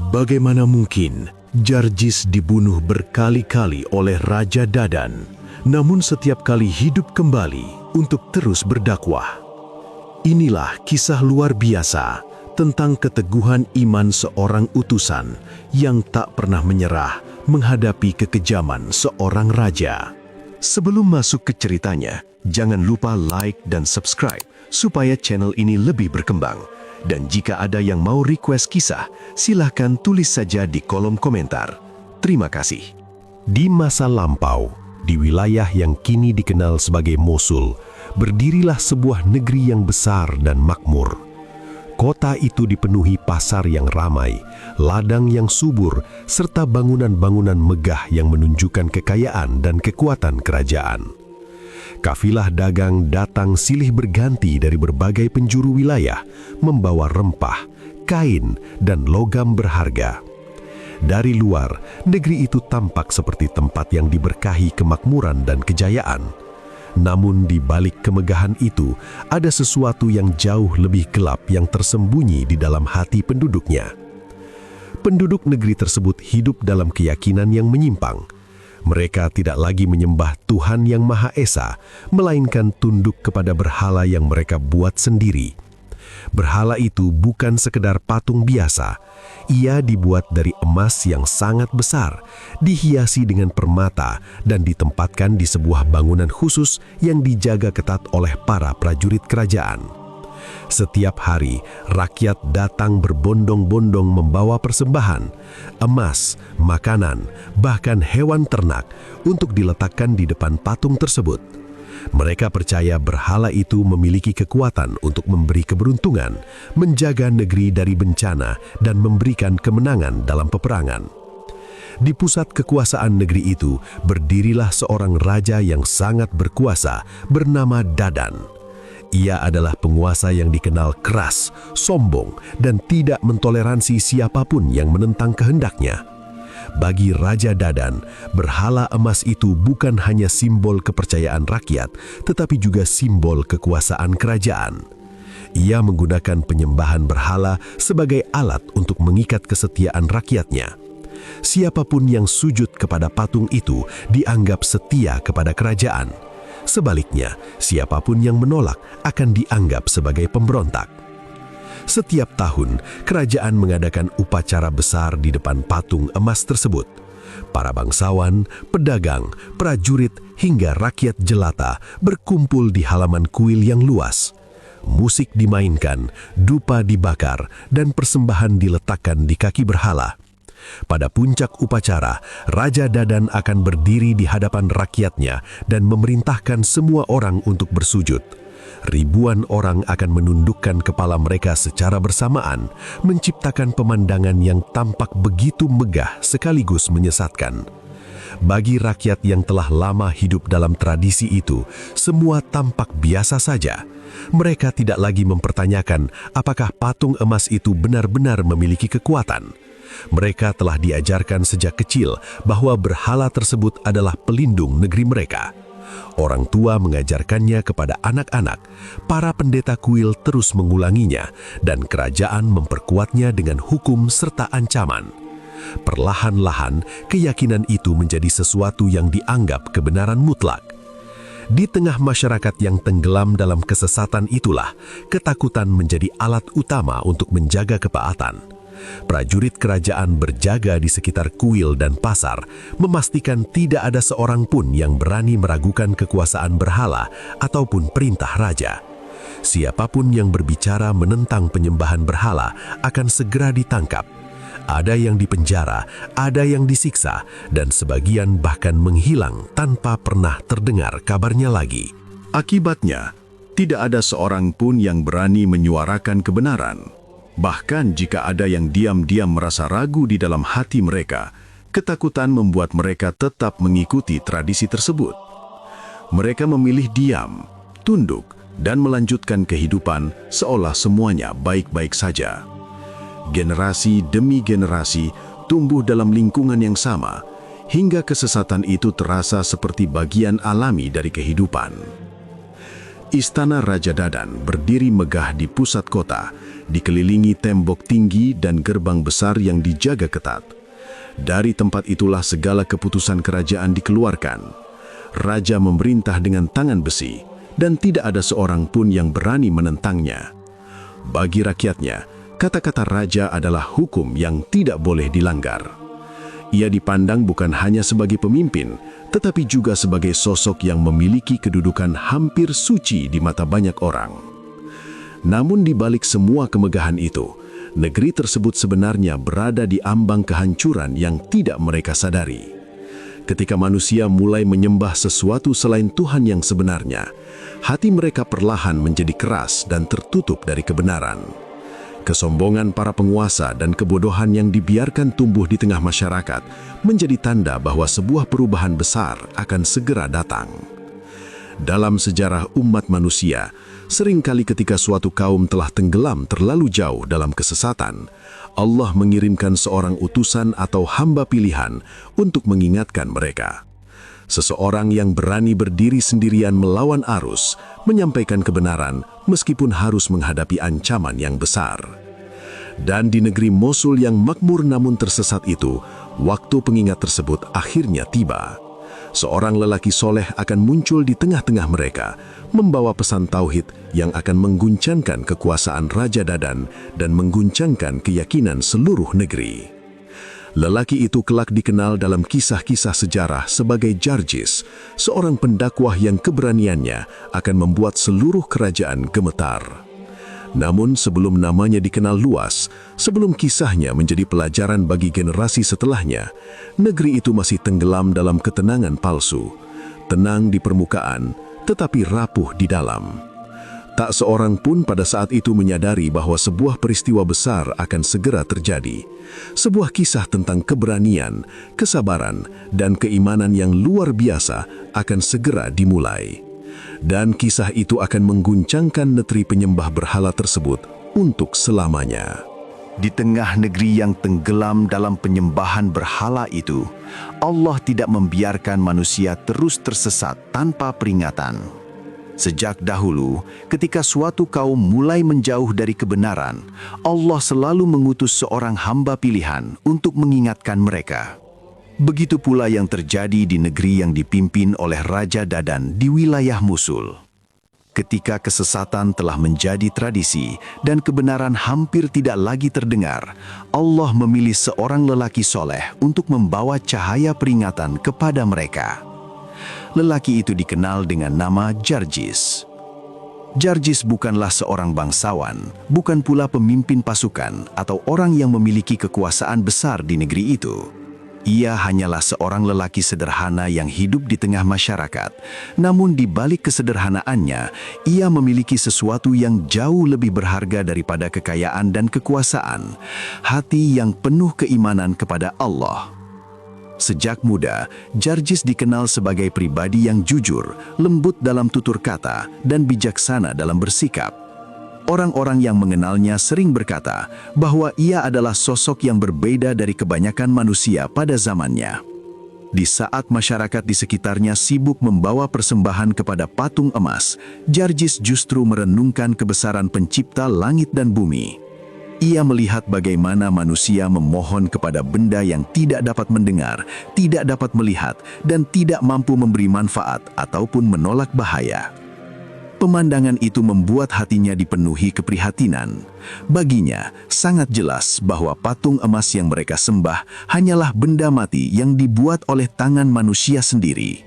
Bagaimana mungkin Jarjis dibunuh berkali-kali oleh Raja Dadan, namun setiap kali hidup kembali untuk terus berdakwah? Inilah kisah luar biasa tentang keteguhan iman seorang utusan yang tak pernah menyerah menghadapi kekejaman seorang raja. Sebelum masuk ke ceritanya, jangan lupa like dan subscribe supaya channel ini lebih berkembang. Dan jika ada yang mau request kisah, silahkan tulis saja di kolom komentar. Terima kasih. Di masa lampau, di wilayah yang kini dikenal sebagai Mosul, berdirilah sebuah negeri yang besar dan makmur. Kota itu dipenuhi pasar yang ramai, ladang yang subur, serta bangunan-bangunan megah yang menunjukkan kekayaan dan kekuatan kerajaan. Kafilah dagang datang silih berganti dari berbagai penjuru wilayah, membawa rempah, kain, dan logam berharga. Dari luar, negeri itu tampak seperti tempat yang diberkahi kemakmuran dan kejayaan. Namun di balik kemegahan itu, ada sesuatu yang jauh lebih gelap yang tersembunyi di dalam hati penduduknya. Penduduk negeri tersebut hidup dalam keyakinan yang menyimpang. Mereka tidak lagi menyembah Tuhan yang Maha Esa, melainkan tunduk kepada berhala yang mereka buat sendiri. Berhala itu bukan sekedar patung biasa. Ia dibuat dari emas yang sangat besar, dihiasi dengan permata, dan ditempatkan di sebuah bangunan khusus yang dijaga ketat oleh para prajurit kerajaan. Setiap hari, rakyat datang berbondong-bondong membawa persembahan, emas, makanan, bahkan hewan ternak untuk diletakkan di depan patung tersebut. Mereka percaya berhala itu memiliki kekuatan untuk memberi keberuntungan, menjaga negeri dari bencana, dan memberikan kemenangan dalam peperangan. Di pusat kekuasaan negeri itu, berdirilah seorang raja yang sangat berkuasa bernama Dadan. Ia adalah penguasa yang dikenal keras, sombong, dan tidak mentoleransi siapapun yang menentang kehendaknya. Bagi Raja Dadan, berhala emas itu bukan hanya simbol kepercayaan rakyat, tetapi juga simbol kekuasaan kerajaan. Ia menggunakan penyembahan berhala sebagai alat untuk mengikat kesetiaan rakyatnya. Siapapun yang sujud kepada patung itu dianggap setia kepada kerajaan. Sebaliknya, siapapun yang menolak akan dianggap sebagai pemberontak. Setiap tahun, kerajaan mengadakan upacara besar di depan patung emas tersebut. Para bangsawan, pedagang, prajurit, hingga rakyat jelata berkumpul di halaman kuil yang luas. Musik dimainkan, dupa dibakar, dan persembahan diletakkan di kaki berhala. Pada puncak upacara, Raja Dadan akan berdiri di hadapan rakyatnya dan memerintahkan semua orang untuk bersujud. Ribuan orang akan menundukkan kepala mereka secara bersamaan, menciptakan pemandangan yang tampak begitu megah sekaligus menyesatkan. Bagi rakyat yang telah lama hidup dalam tradisi itu, semua tampak biasa saja. Mereka tidak lagi mempertanyakan apakah patung emas itu benar-benar memiliki kekuatan. Mereka telah diajarkan sejak kecil bahwa berhala tersebut adalah pelindung negeri mereka. Orang tua mengajarkannya kepada anak-anak, para pendeta kuil terus mengulanginya, dan kerajaan memperkuatnya dengan hukum serta ancaman. Perlahan-lahan, keyakinan itu menjadi sesuatu yang dianggap kebenaran mutlak. Di tengah masyarakat yang tenggelam dalam kesesatan itulah, ketakutan menjadi alat utama untuk menjaga kepaatan. Prajurit kerajaan berjaga di sekitar kuil dan pasar, memastikan tidak ada seorang pun yang berani meragukan kekuasaan berhala ataupun perintah raja. Siapapun yang berbicara menentang penyembahan berhala akan segera ditangkap. Ada yang dipenjara, ada yang disiksa, dan sebagian bahkan menghilang tanpa pernah terdengar kabarnya lagi. Akibatnya, tidak ada seorang pun yang berani menyuarakan kebenaran. Bahkan jika ada yang diam-diam merasa ragu di dalam hati mereka, ketakutan membuat mereka tetap mengikuti tradisi tersebut. Mereka memilih diam, tunduk, dan melanjutkan kehidupan seolah semuanya baik-baik saja. Generasi demi generasi tumbuh dalam lingkungan yang sama, hingga kesesatan itu terasa seperti bagian alami dari kehidupan. Istana Raja Dadan berdiri megah di pusat kota, dikelilingi tembok tinggi dan gerbang besar yang dijaga ketat. Dari tempat itulah segala keputusan kerajaan dikeluarkan. Raja memerintah dengan tangan besi, dan tidak ada seorang pun yang berani menentangnya. Bagi rakyatnya, kata-kata raja adalah hukum yang tidak boleh dilanggar. Ia dipandang bukan hanya sebagai pemimpin, tetapi juga sebagai sosok yang memiliki kedudukan hampir suci di mata banyak orang. Namun di balik semua kemegahan itu, negeri tersebut sebenarnya berada di ambang kehancuran yang tidak mereka sadari. Ketika manusia mulai menyembah sesuatu selain Tuhan yang sebenarnya, hati mereka perlahan menjadi keras dan tertutup dari kebenaran. Kesombongan para penguasa dan kebodohan yang dibiarkan tumbuh di tengah masyarakat menjadi tanda bahwa sebuah perubahan besar akan segera datang. Dalam sejarah umat manusia, seringkali ketika suatu kaum telah tenggelam terlalu jauh dalam kesesatan, Allah mengirimkan seorang utusan atau hamba pilihan untuk mengingatkan mereka. Seseorang yang berani berdiri sendirian melawan arus, menyampaikan kebenaran meskipun harus menghadapi ancaman yang besar. Dan di negeri Mosul yang makmur namun tersesat itu, waktu pengingat tersebut akhirnya tiba. Seorang lelaki soleh akan muncul di tengah-tengah mereka, membawa pesan tauhid yang akan mengguncangkan kekuasaan Raja Dadan dan mengguncangkan keyakinan seluruh negeri. Lelaki itu kelak dikenal dalam kisah-kisah sejarah sebagai Jarjis, seorang pendakwah yang keberaniannya akan membuat seluruh kerajaan gemetar. Namun sebelum namanya dikenal luas, sebelum kisahnya menjadi pelajaran bagi generasi setelahnya, negeri itu masih tenggelam dalam ketenangan palsu, tenang di permukaan, tetapi rapuh di dalam. Tak seorang pun pada saat itu menyadari bahwa sebuah peristiwa besar akan segera terjadi. Sebuah kisah tentang keberanian, kesabaran, dan keimanan yang luar biasa akan segera dimulai. Dan kisah itu akan mengguncangkan negeri penyembah berhala tersebut untuk selamanya. Di tengah negeri yang tenggelam dalam penyembahan berhala itu, Allah tidak membiarkan manusia terus tersesat tanpa peringatan. Sejak dahulu, ketika suatu kaum mulai menjauh dari kebenaran, Allah selalu mengutus seorang hamba pilihan untuk mengingatkan mereka. Begitu pula yang terjadi di negeri yang dipimpin oleh Raja Dadan di wilayah Mosul. Ketika kesesatan telah menjadi tradisi dan kebenaran hampir tidak lagi terdengar, Allah memilih seorang lelaki soleh untuk membawa cahaya peringatan kepada mereka. Lelaki itu dikenal dengan nama Jarjis. Jarjis bukanlah seorang bangsawan, bukan pula pemimpin pasukan atau orang yang memiliki kekuasaan besar di negeri itu. Ia hanyalah seorang lelaki sederhana yang hidup di tengah masyarakat. Namun di balik kesederhanaannya, ia memiliki sesuatu yang jauh lebih berharga daripada kekayaan dan kekuasaan, hati yang penuh keimanan kepada Allah. Sejak muda, Jarjis dikenal sebagai pribadi yang jujur, lembut dalam tutur kata, dan bijaksana dalam bersikap. Orang-orang yang mengenalnya sering berkata bahwa ia adalah sosok yang berbeda dari kebanyakan manusia pada zamannya. Di saat masyarakat di sekitarnya sibuk membawa persembahan kepada patung emas, Jarjis justru merenungkan kebesaran Pencipta langit dan bumi. Ia melihat bagaimana manusia memohon kepada benda yang tidak dapat mendengar, tidak dapat melihat, dan tidak mampu memberi manfaat ataupun menolak bahaya. Pemandangan itu membuat hatinya dipenuhi keprihatinan. Baginya, sangat jelas bahwa patung emas yang mereka sembah hanyalah benda mati yang dibuat oleh tangan manusia sendiri.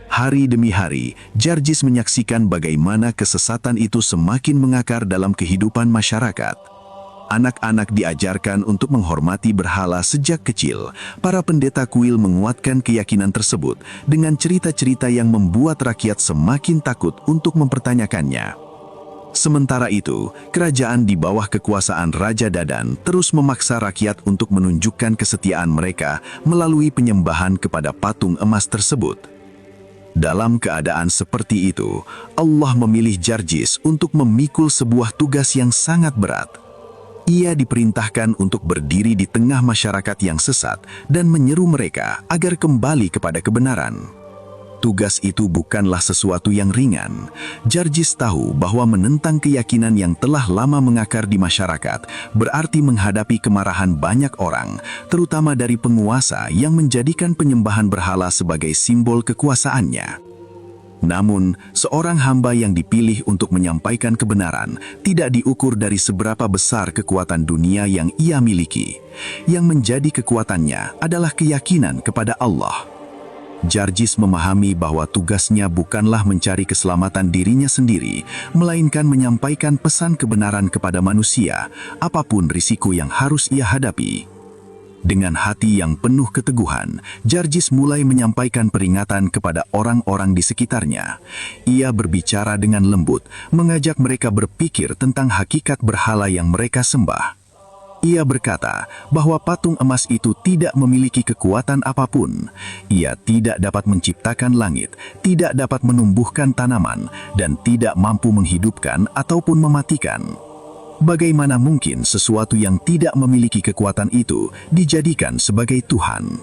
Hari demi hari, Jarjis menyaksikan bagaimana kesesatan itu semakin mengakar dalam kehidupan masyarakat. Anak-anak diajarkan untuk menghormati berhala sejak kecil. Para pendeta kuil menguatkan keyakinan tersebut dengan cerita-cerita yang membuat rakyat semakin takut untuk mempertanyakannya. Sementara itu, kerajaan di bawah kekuasaan Raja Dadan terus memaksa rakyat untuk menunjukkan kesetiaan mereka melalui penyembahan kepada patung emas tersebut. Dalam keadaan seperti itu, Allah memilih Jarjis untuk memikul sebuah tugas yang sangat berat. Ia diperintahkan untuk berdiri di tengah masyarakat yang sesat dan menyeru mereka agar kembali kepada kebenaran. Tugas itu bukanlah sesuatu yang ringan. Jarjis tahu bahwa menentang keyakinan yang telah lama mengakar di masyarakat berarti menghadapi kemarahan banyak orang, terutama dari penguasa yang menjadikan penyembahan berhala sebagai simbol kekuasaannya. Namun, seorang hamba yang dipilih untuk menyampaikan kebenaran tidak diukur dari seberapa besar kekuatan dunia yang ia miliki. Yang menjadi kekuatannya adalah keyakinan kepada Allah. Jarjis memahami bahwa tugasnya bukanlah mencari keselamatan dirinya sendiri, melainkan menyampaikan pesan kebenaran kepada manusia, apapun risiko yang harus ia hadapi. Dengan hati yang penuh keteguhan, Jarjis mulai menyampaikan peringatan kepada orang-orang di sekitarnya. Ia berbicara dengan lembut, mengajak mereka berpikir tentang hakikat berhala yang mereka sembah. Ia berkata bahwa patung emas itu tidak memiliki kekuatan apapun. Ia tidak dapat menciptakan langit, tidak dapat menumbuhkan tanaman, dan tidak mampu menghidupkan ataupun mematikan. Bagaimana mungkin sesuatu yang tidak memiliki kekuatan itu dijadikan sebagai Tuhan?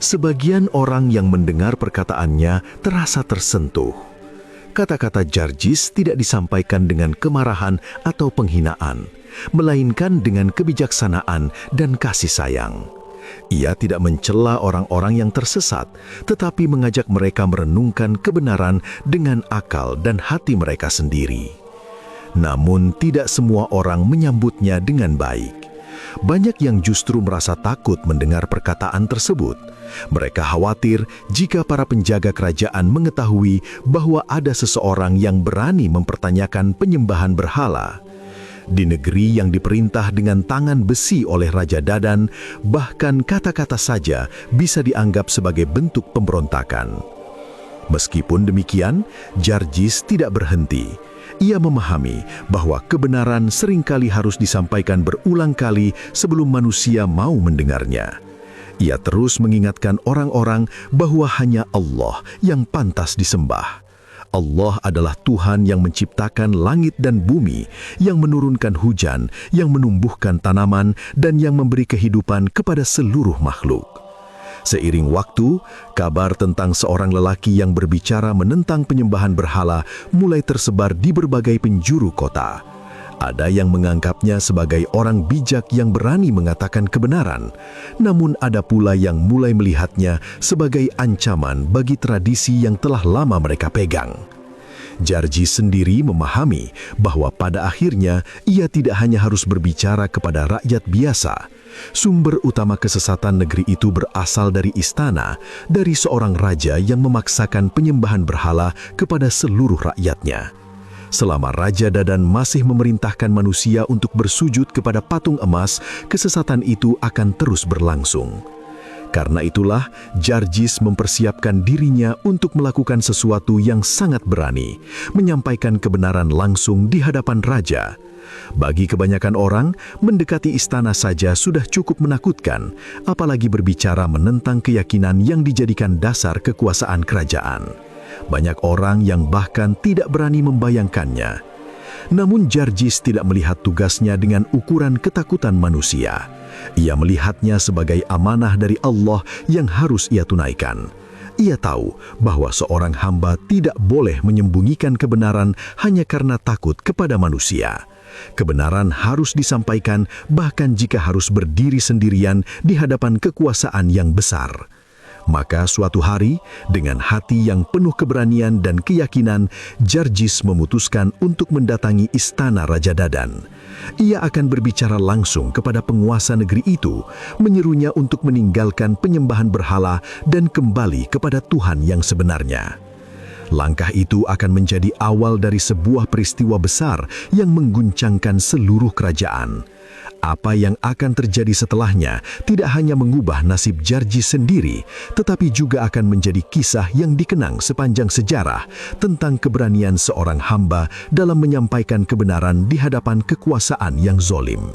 Sebagian orang yang mendengar perkataannya terasa tersentuh. Kata-kata Jarjis tidak disampaikan dengan kemarahan atau penghinaan, melainkan dengan kebijaksanaan dan kasih sayang. Ia tidak mencela orang-orang yang tersesat, tetapi mengajak mereka merenungkan kebenaran dengan akal dan hati mereka sendiri. Namun tidak semua orang menyambutnya dengan baik. Banyak yang justru merasa takut mendengar perkataan tersebut. Mereka khawatir jika para penjaga kerajaan mengetahui bahwa ada seseorang yang berani mempertanyakan penyembahan berhala. Di negeri yang diperintah dengan tangan besi oleh Raja Dadan, bahkan kata-kata saja bisa dianggap sebagai bentuk pemberontakan. Meskipun demikian, Jarjis tidak berhenti. Ia memahami bahwa kebenaran seringkali harus disampaikan berulang kali sebelum manusia mau mendengarnya. Ia terus mengingatkan orang-orang bahwa hanya Allah yang pantas disembah. Allah adalah Tuhan yang menciptakan langit dan bumi, yang menurunkan hujan, yang menumbuhkan tanaman, dan yang memberi kehidupan kepada seluruh makhluk. Seiring waktu, kabar tentang seorang lelaki yang berbicara menentang penyembahan berhala mulai tersebar di berbagai penjuru kota. Ada yang menganggapnya sebagai orang bijak yang berani mengatakan kebenaran, namun ada pula yang mulai melihatnya sebagai ancaman bagi tradisi yang telah lama mereka pegang. Jarjis sendiri memahami bahwa pada akhirnya ia tidak hanya harus berbicara kepada rakyat biasa. Sumber utama kesesatan negeri itu berasal dari istana, dari seorang raja yang memaksakan penyembahan berhala kepada seluruh rakyatnya. Selama Raja Dadan masih memerintahkan manusia untuk bersujud kepada patung emas, kesesatan itu akan terus berlangsung. Karena itulah, Jarjis mempersiapkan dirinya untuk melakukan sesuatu yang sangat berani, menyampaikan kebenaran langsung di hadapan raja. Bagi kebanyakan orang, mendekati istana saja sudah cukup menakutkan, apalagi berbicara menentang keyakinan yang dijadikan dasar kekuasaan kerajaan. Banyak orang yang bahkan tidak berani membayangkannya. Namun Jarjis tidak melihat tugasnya dengan ukuran ketakutan manusia. Ia melihatnya sebagai amanah dari Allah yang harus ia tunaikan. Ia tahu bahwa seorang hamba tidak boleh menyembunyikan kebenaran hanya karena takut kepada manusia. Kebenaran harus disampaikan bahkan jika harus berdiri sendirian di hadapan kekuasaan yang besar. Maka suatu hari, dengan hati yang penuh keberanian dan keyakinan, Jarjis memutuskan untuk mendatangi istana Raja Dadan. Ia akan berbicara langsung kepada penguasa negeri itu, menyerunya untuk meninggalkan penyembahan berhala dan kembali kepada Tuhan yang sebenarnya. Langkah itu akan menjadi awal dari sebuah peristiwa besar yang mengguncangkan seluruh kerajaan. Apa yang akan terjadi setelahnya tidak hanya mengubah nasib Jarjis sendiri, tetapi juga akan menjadi kisah yang dikenang sepanjang sejarah tentang keberanian seorang hamba dalam menyampaikan kebenaran di hadapan kekuasaan yang zolim.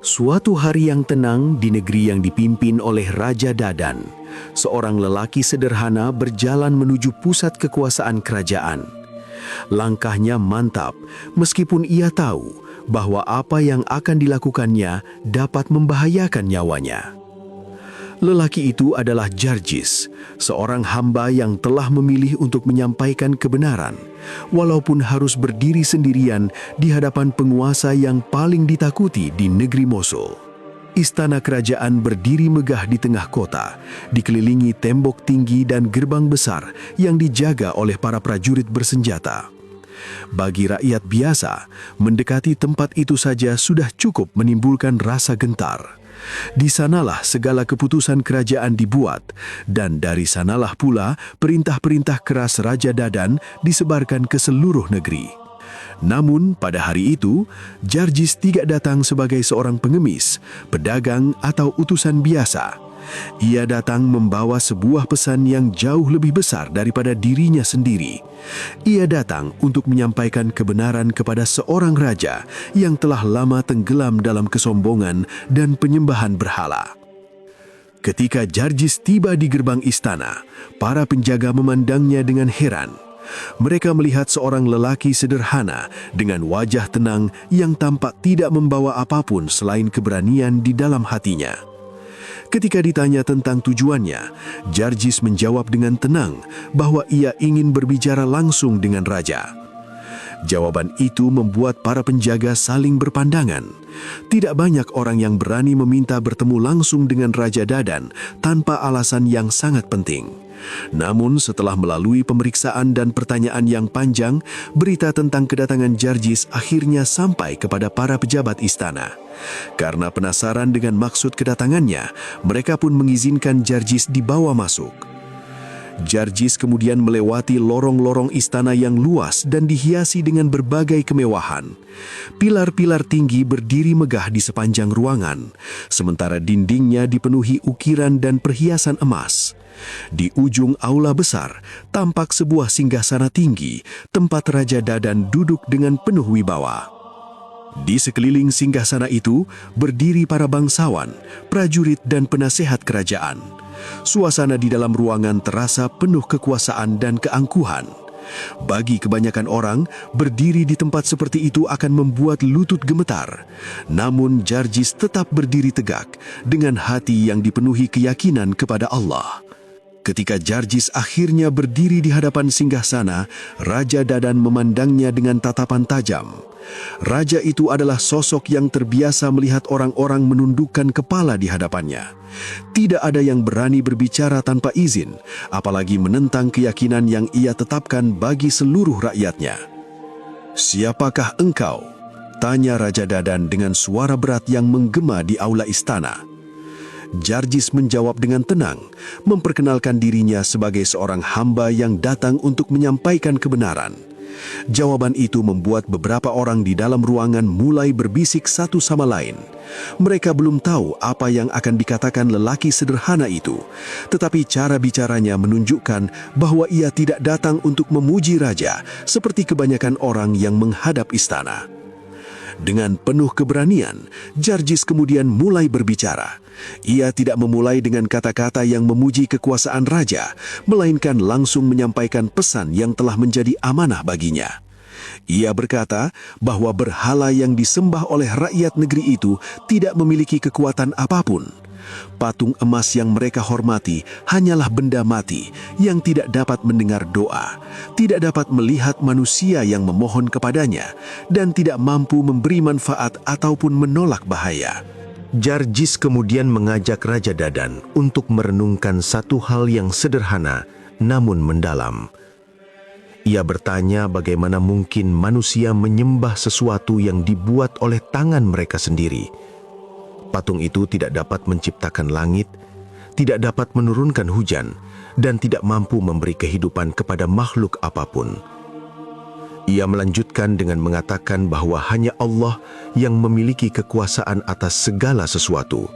Suatu hari yang tenang di negeri yang dipimpin oleh Raja Dadan, seorang lelaki sederhana berjalan menuju pusat kekuasaan kerajaan. Langkahnya mantap, meskipun ia tahu bahwa apa yang akan dilakukannya dapat membahayakan nyawanya. Lelaki itu adalah Jarjis, seorang hamba yang telah memilih untuk menyampaikan kebenaran, walaupun harus berdiri sendirian di hadapan penguasa yang paling ditakuti di negeri Mosul. Istana kerajaan berdiri megah di tengah kota, dikelilingi tembok tinggi dan gerbang besar yang dijaga oleh para prajurit bersenjata. Bagi rakyat biasa, mendekati tempat itu saja sudah cukup menimbulkan rasa gentar. Di sanalah segala keputusan kerajaan dibuat, dan dari sanalah pula perintah-perintah keras Raja Dadan disebarkan ke seluruh negeri. Namun pada hari itu, Jarjis tidak datang sebagai seorang pengemis, pedagang atau utusan biasa. Ia datang membawa sebuah pesan yang jauh lebih besar daripada dirinya sendiri. Ia datang untuk menyampaikan kebenaran kepada seorang raja yang telah lama tenggelam dalam kesombongan dan penyembahan berhala. Ketika Jarjis tiba di gerbang istana, para penjaga memandangnya dengan heran. Mereka melihat seorang lelaki sederhana dengan wajah tenang yang tampak tidak membawa apapun selain keberanian di dalam hatinya. Ketika ditanya tentang tujuannya, Jarjis menjawab dengan tenang bahwa ia ingin berbicara langsung dengan raja. Jawaban itu membuat para penjaga saling berpandangan. Tidak banyak orang yang berani meminta bertemu langsung dengan Raja Dadan tanpa alasan yang sangat penting. Namun setelah melalui pemeriksaan dan pertanyaan yang panjang, berita tentang kedatangan Jarjis akhirnya sampai kepada para pejabat istana. Karena penasaran dengan maksud kedatangannya, mereka pun mengizinkan Jarjis dibawa masuk. Jarjis kemudian melewati lorong-lorong istana yang luas dan dihiasi dengan berbagai kemewahan. Pilar-pilar tinggi berdiri megah di sepanjang ruangan, sementara dindingnya dipenuhi ukiran dan perhiasan emas. Di ujung aula besar, tampak sebuah singgasana tinggi, tempat Raja Dadan duduk dengan penuh wibawa. Di sekeliling singgasana itu, berdiri para bangsawan, prajurit dan penasehat kerajaan. Suasana di dalam ruangan terasa penuh kekuasaan dan keangkuhan. Bagi kebanyakan orang, berdiri di tempat seperti itu akan membuat lutut gemetar. Namun Jarjis tetap berdiri tegak dengan hati yang dipenuhi keyakinan kepada Allah. Ketika Jarjis akhirnya berdiri di hadapan singgasana, Raja Dadan memandangnya dengan tatapan tajam. Raja itu adalah sosok yang terbiasa melihat orang-orang menundukkan kepala di hadapannya. Tidak ada yang berani berbicara tanpa izin, apalagi menentang keyakinan yang ia tetapkan bagi seluruh rakyatnya. "Siapakah engkau?" tanya Raja Dadan dengan suara berat yang menggema di aula istana. Jarjis menjawab dengan tenang, memperkenalkan dirinya sebagai seorang hamba yang datang untuk menyampaikan kebenaran. Jawaban itu membuat beberapa orang di dalam ruangan mulai berbisik satu sama lain. Mereka belum tahu apa yang akan dikatakan lelaki sederhana itu, tetapi cara bicaranya menunjukkan bahwa ia tidak datang untuk memuji raja seperti kebanyakan orang yang menghadap istana. Dengan penuh keberanian, Jarjis kemudian mulai berbicara. Ia tidak memulai dengan kata-kata yang memuji kekuasaan raja, melainkan langsung menyampaikan pesan yang telah menjadi amanah baginya. Ia berkata bahwa berhala yang disembah oleh rakyat negeri itu tidak memiliki kekuatan apapun. Patung emas yang mereka hormati hanyalah benda mati yang tidak dapat mendengar doa, tidak dapat melihat manusia yang memohon kepadanya, dan tidak mampu memberi manfaat ataupun menolak bahaya. Jarjis kemudian mengajak Raja Dadan untuk merenungkan satu hal yang sederhana namun mendalam. Ia bertanya bagaimana mungkin manusia menyembah sesuatu yang dibuat oleh tangan mereka sendiri. Patung itu tidak dapat menciptakan langit, tidak dapat menurunkan hujan, dan tidak mampu memberi kehidupan kepada makhluk apapun. Ia melanjutkan dengan mengatakan bahwa hanya Allah yang memiliki kekuasaan atas segala sesuatu.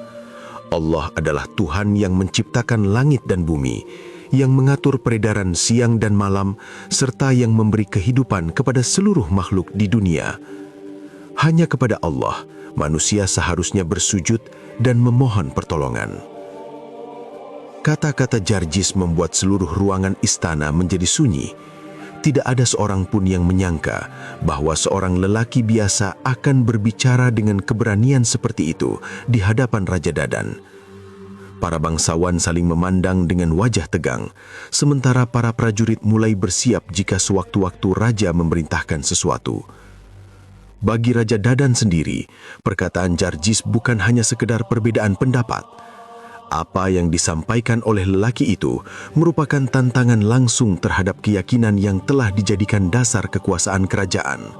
Allah adalah Tuhan yang menciptakan langit dan bumi, yang mengatur peredaran siang dan malam, serta yang memberi kehidupan kepada seluruh makhluk di dunia. Hanya kepada Allah manusia seharusnya bersujud dan memohon pertolongan. Kata-kata Jarjis membuat seluruh ruangan istana menjadi sunyi. Tidak ada seorang pun yang menyangka bahwa seorang lelaki biasa akan berbicara dengan keberanian seperti itu di hadapan Raja Dadan. Para bangsawan saling memandang dengan wajah tegang, sementara para prajurit mulai bersiap jika sewaktu-waktu raja memerintahkan sesuatu. Bagi Raja Dadan sendiri, perkataan Jarjis bukan hanya sekedar perbedaan pendapat. Apa yang disampaikan oleh lelaki itu merupakan tantangan langsung terhadap keyakinan yang telah dijadikan dasar kekuasaan kerajaan.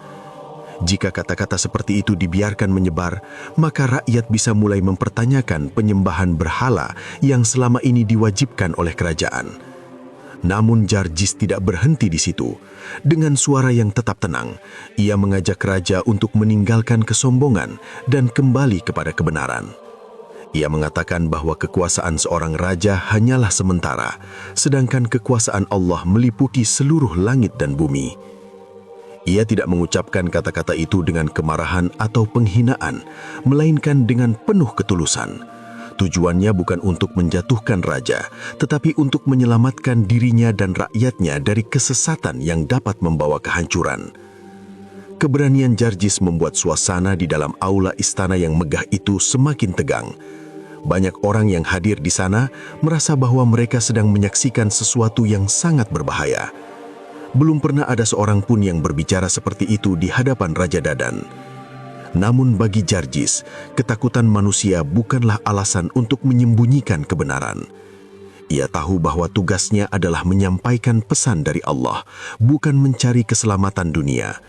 Jika kata-kata seperti itu dibiarkan menyebar, maka rakyat bisa mulai mempertanyakan penyembahan berhala yang selama ini diwajibkan oleh kerajaan. Namun Jarjis tidak berhenti di situ. Dengan suara yang tetap tenang, ia mengajak raja untuk meninggalkan kesombongan dan kembali kepada kebenaran. Ia mengatakan bahwa kekuasaan seorang raja hanyalah sementara, sedangkan kekuasaan Allah meliputi seluruh langit dan bumi. Ia tidak mengucapkan kata-kata itu dengan kemarahan atau penghinaan, melainkan dengan penuh ketulusan. Tujuannya bukan untuk menjatuhkan raja, tetapi untuk menyelamatkan dirinya dan rakyatnya dari kesesatan yang dapat membawa kehancuran. Keberanian Jarjis membuat suasana di dalam aula istana yang megah itu semakin tegang. Banyak orang yang hadir di sana merasa bahwa mereka sedang menyaksikan sesuatu yang sangat berbahaya. Belum pernah ada seorang pun yang berbicara seperti itu di hadapan Raja Dadan. Namun bagi Jarjis, ketakutan manusia bukanlah alasan untuk menyembunyikan kebenaran. Ia tahu bahwa tugasnya adalah menyampaikan pesan dari Allah, bukan mencari keselamatan dunia.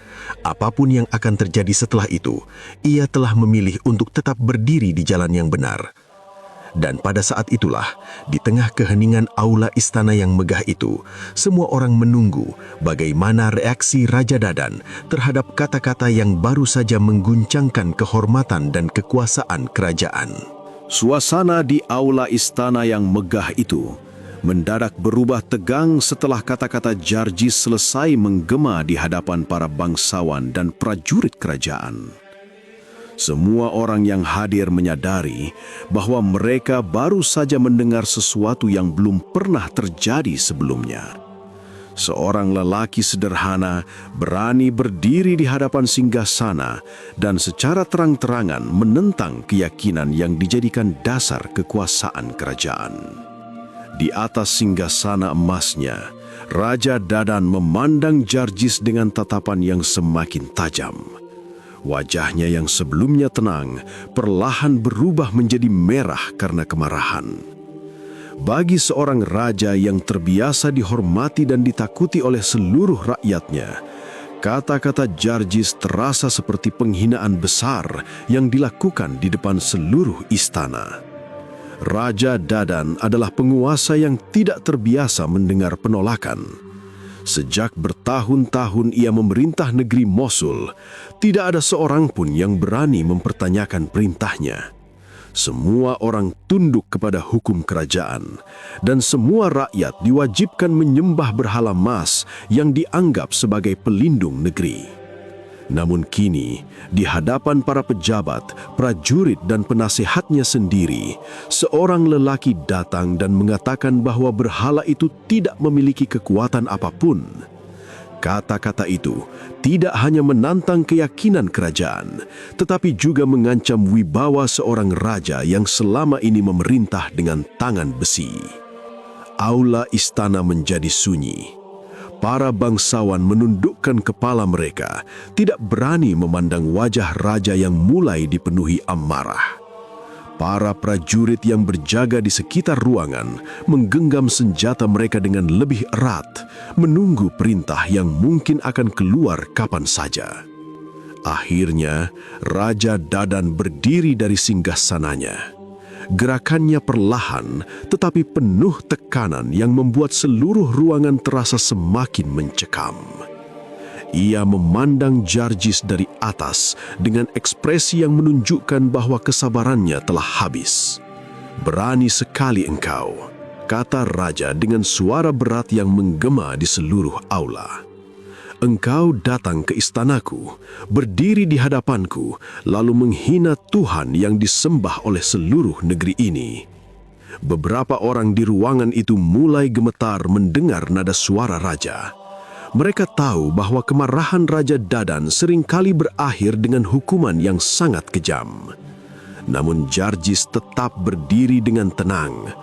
Apapun yang akan terjadi setelah itu, ia telah memilih untuk tetap berdiri di jalan yang benar. Dan pada saat itulah, di tengah keheningan aula istana yang megah itu, semua orang menunggu bagaimana reaksi Raja Dadan terhadap kata-kata yang baru saja mengguncangkan kehormatan dan kekuasaan kerajaan. Suasana di aula istana yang megah itu mendadak berubah tegang setelah kata-kata Jarjis selesai menggema di hadapan para bangsawan dan prajurit kerajaan. Semua orang yang hadir menyadari bahwa mereka baru saja mendengar sesuatu yang belum pernah terjadi sebelumnya. Seorang lelaki sederhana berani berdiri di hadapan singgasana dan secara terang-terangan menentang keyakinan yang dijadikan dasar kekuasaan kerajaan. Di atas singgasana emasnya, Raja Dadan memandang Jarjis dengan tatapan yang semakin tajam. Wajahnya yang sebelumnya tenang perlahan berubah menjadi merah karena kemarahan. Bagi seorang raja yang terbiasa dihormati dan ditakuti oleh seluruh rakyatnya, kata-kata Jarjis terasa seperti penghinaan besar yang dilakukan di depan seluruh istana. Raja Dadan adalah penguasa yang tidak terbiasa mendengar penolakan. Sejak bertahun-tahun ia memerintah negeri Mosul, tidak ada seorang pun yang berani mempertanyakan perintahnya. Semua orang tunduk kepada hukum kerajaan, dan semua rakyat diwajibkan menyembah berhala emas yang dianggap sebagai pelindung negeri. Namun kini, di hadapan para pejabat, prajurit dan penasehatnya sendiri, seorang lelaki datang dan mengatakan bahwa berhala itu tidak memiliki kekuatan apapun. Kata-kata itu tidak hanya menantang keyakinan kerajaan, tetapi juga mengancam wibawa seorang raja yang selama ini memerintah dengan tangan besi. Aula istana menjadi sunyi. Para bangsawan menundukkan kepala mereka, tidak berani memandang wajah raja yang mulai dipenuhi amarah. Para prajurit yang berjaga di sekitar ruangan menggenggam senjata mereka dengan lebih erat, menunggu perintah yang mungkin akan keluar kapan saja. Akhirnya, Raja Dadan berdiri dari singgasananya. Gerakannya perlahan tetapi penuh tekanan yang membuat seluruh ruangan terasa semakin mencekam. Ia memandang Jarjis dari atas dengan ekspresi yang menunjukkan bahwa kesabarannya telah habis. "Berani sekali engkau," kata raja dengan suara berat yang menggema di seluruh aula. "Engkau datang ke istanaku, berdiri di hadapanku, lalu menghina Tuhan yang disembah oleh seluruh negeri ini." Beberapa orang di ruangan itu mulai gemetar mendengar nada suara raja. Mereka tahu bahwa kemarahan Raja Dadan seringkali berakhir dengan hukuman yang sangat kejam. Namun Jarjis tetap berdiri dengan tenang.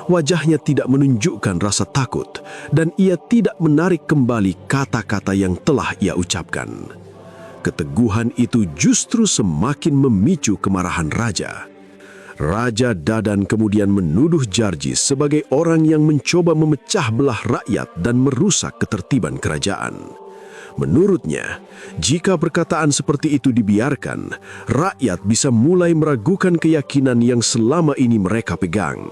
Wajahnya tidak menunjukkan rasa takut dan ia tidak menarik kembali kata-kata yang telah ia ucapkan. Keteguhan itu justru semakin memicu kemarahan raja. Raja Dadan kemudian menuduh Jarjis sebagai orang yang mencoba memecah belah rakyat dan merusak ketertiban kerajaan. Menurutnya, jika perkataan seperti itu dibiarkan, rakyat bisa mulai meragukan keyakinan yang selama ini mereka pegang.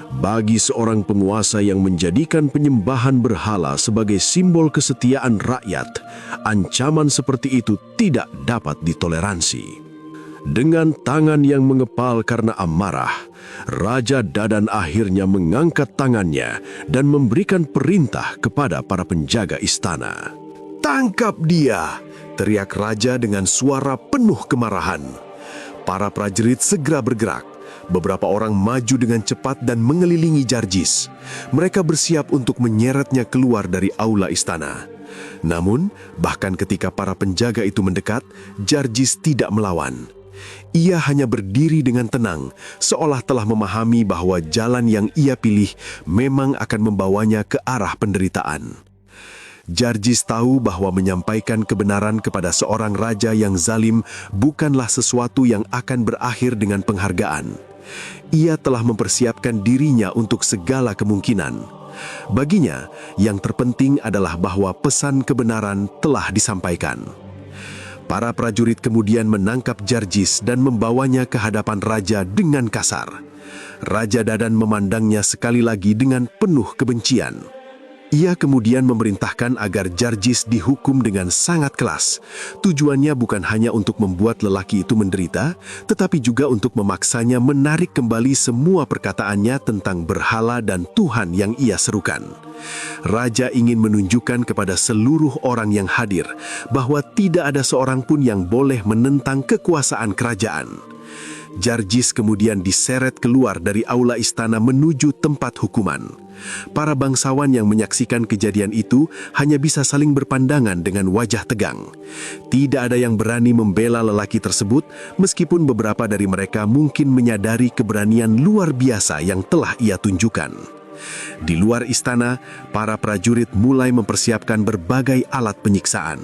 Bagi seorang penguasa yang menjadikan penyembahan berhala sebagai simbol kesetiaan rakyat, ancaman seperti itu tidak dapat ditoleransi. Dengan tangan yang mengepal karena amarah, Raja Dadan akhirnya mengangkat tangannya dan memberikan perintah kepada para penjaga istana. "Tangkap dia!" teriak raja dengan suara penuh kemarahan. Para prajurit segera bergerak. Beberapa orang maju dengan cepat dan mengelilingi Jarjis. Mereka bersiap untuk menyeretnya keluar dari aula istana. Namun, bahkan ketika para penjaga itu mendekat, Jarjis tidak melawan. Ia hanya berdiri dengan tenang, seolah telah memahami bahwa jalan yang ia pilih memang akan membawanya ke arah penderitaan. Jarjis tahu bahwa menyampaikan kebenaran kepada seorang raja yang zalim bukanlah sesuatu yang akan berakhir dengan penghargaan. Ia telah mempersiapkan dirinya untuk segala kemungkinan. Baginya, yang terpenting adalah bahwa pesan kebenaran telah disampaikan. Para prajurit kemudian menangkap Jarjis dan membawanya ke hadapan raja dengan kasar. Raja Dadan memandangnya sekali lagi dengan penuh kebencian. Ia kemudian memerintahkan agar Jarjis dihukum dengan sangat keras. Tujuannya bukan hanya untuk membuat lelaki itu menderita, tetapi juga untuk memaksanya menarik kembali semua perkataannya tentang berhala dan Tuhan yang ia serukan. Raja ingin menunjukkan kepada seluruh orang yang hadir bahwa tidak ada seorang pun yang boleh menentang kekuasaan kerajaan. Jarjis kemudian diseret keluar dari aula istana menuju tempat hukuman. Para bangsawan yang menyaksikan kejadian itu hanya bisa saling berpandangan dengan wajah tegang. Tidak ada yang berani membela lelaki tersebut, meskipun beberapa dari mereka mungkin menyadari keberanian luar biasa yang telah ia tunjukkan. Di luar istana, para prajurit mulai mempersiapkan berbagai alat penyiksaan.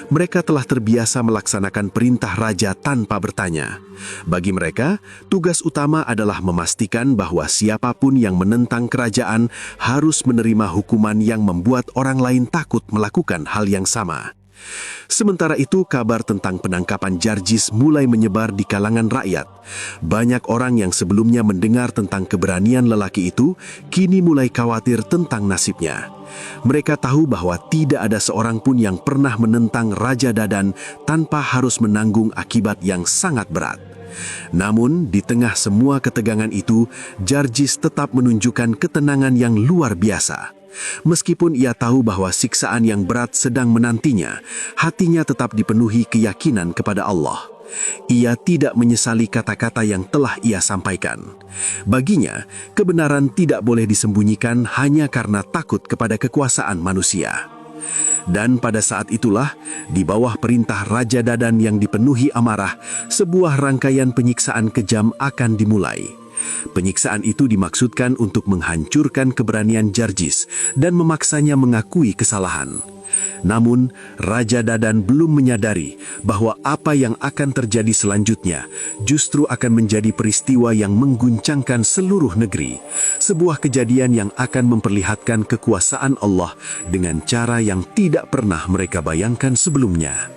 Mereka telah terbiasa melaksanakan perintah raja tanpa bertanya. Bagi mereka, tugas utama adalah memastikan bahwa siapapun yang menentang kerajaan harus menerima hukuman yang membuat orang lain takut melakukan hal yang sama. Sementara itu, kabar tentang penangkapan Jarjis mulai menyebar di kalangan rakyat. Banyak orang yang sebelumnya mendengar tentang keberanian lelaki itu, kini mulai khawatir tentang nasibnya. Mereka tahu bahwa tidak ada seorang pun yang pernah menentang Raja Dadan tanpa harus menanggung akibat yang sangat berat. Namun, di tengah semua ketegangan itu, Jarjis tetap menunjukkan ketenangan yang luar biasa. Meskipun ia tahu bahwa siksaan yang berat sedang menantinya, hatinya tetap dipenuhi keyakinan kepada Allah. Ia tidak menyesali kata-kata yang telah ia sampaikan. Baginya, kebenaran tidak boleh disembunyikan hanya karena takut kepada kekuasaan manusia. Dan pada saat itulah, di bawah perintah Raja Dadan yang dipenuhi amarah, sebuah rangkaian penyiksaan kejam akan dimulai. Penyiksaan itu dimaksudkan untuk menghancurkan keberanian Jarjis dan memaksanya mengakui kesalahan. Namun, Raja Dadan belum menyadari bahwa apa yang akan terjadi selanjutnya justru akan menjadi peristiwa yang mengguncangkan seluruh negeri. Sebuah kejadian yang akan memperlihatkan kekuasaan Allah dengan cara yang tidak pernah mereka bayangkan sebelumnya.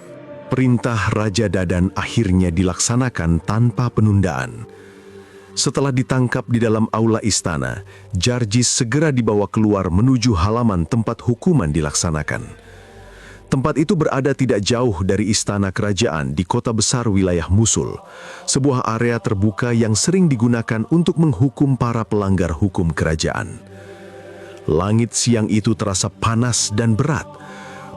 Perintah Raja Dadan akhirnya dilaksanakan tanpa penundaan. Setelah ditangkap di dalam aula istana, Jarjis segera dibawa keluar menuju halaman tempat hukuman dilaksanakan. Tempat itu berada tidak jauh dari istana kerajaan di kota besar wilayah Mosul, sebuah area terbuka yang sering digunakan untuk menghukum para pelanggar hukum kerajaan. Langit siang itu terasa panas dan berat.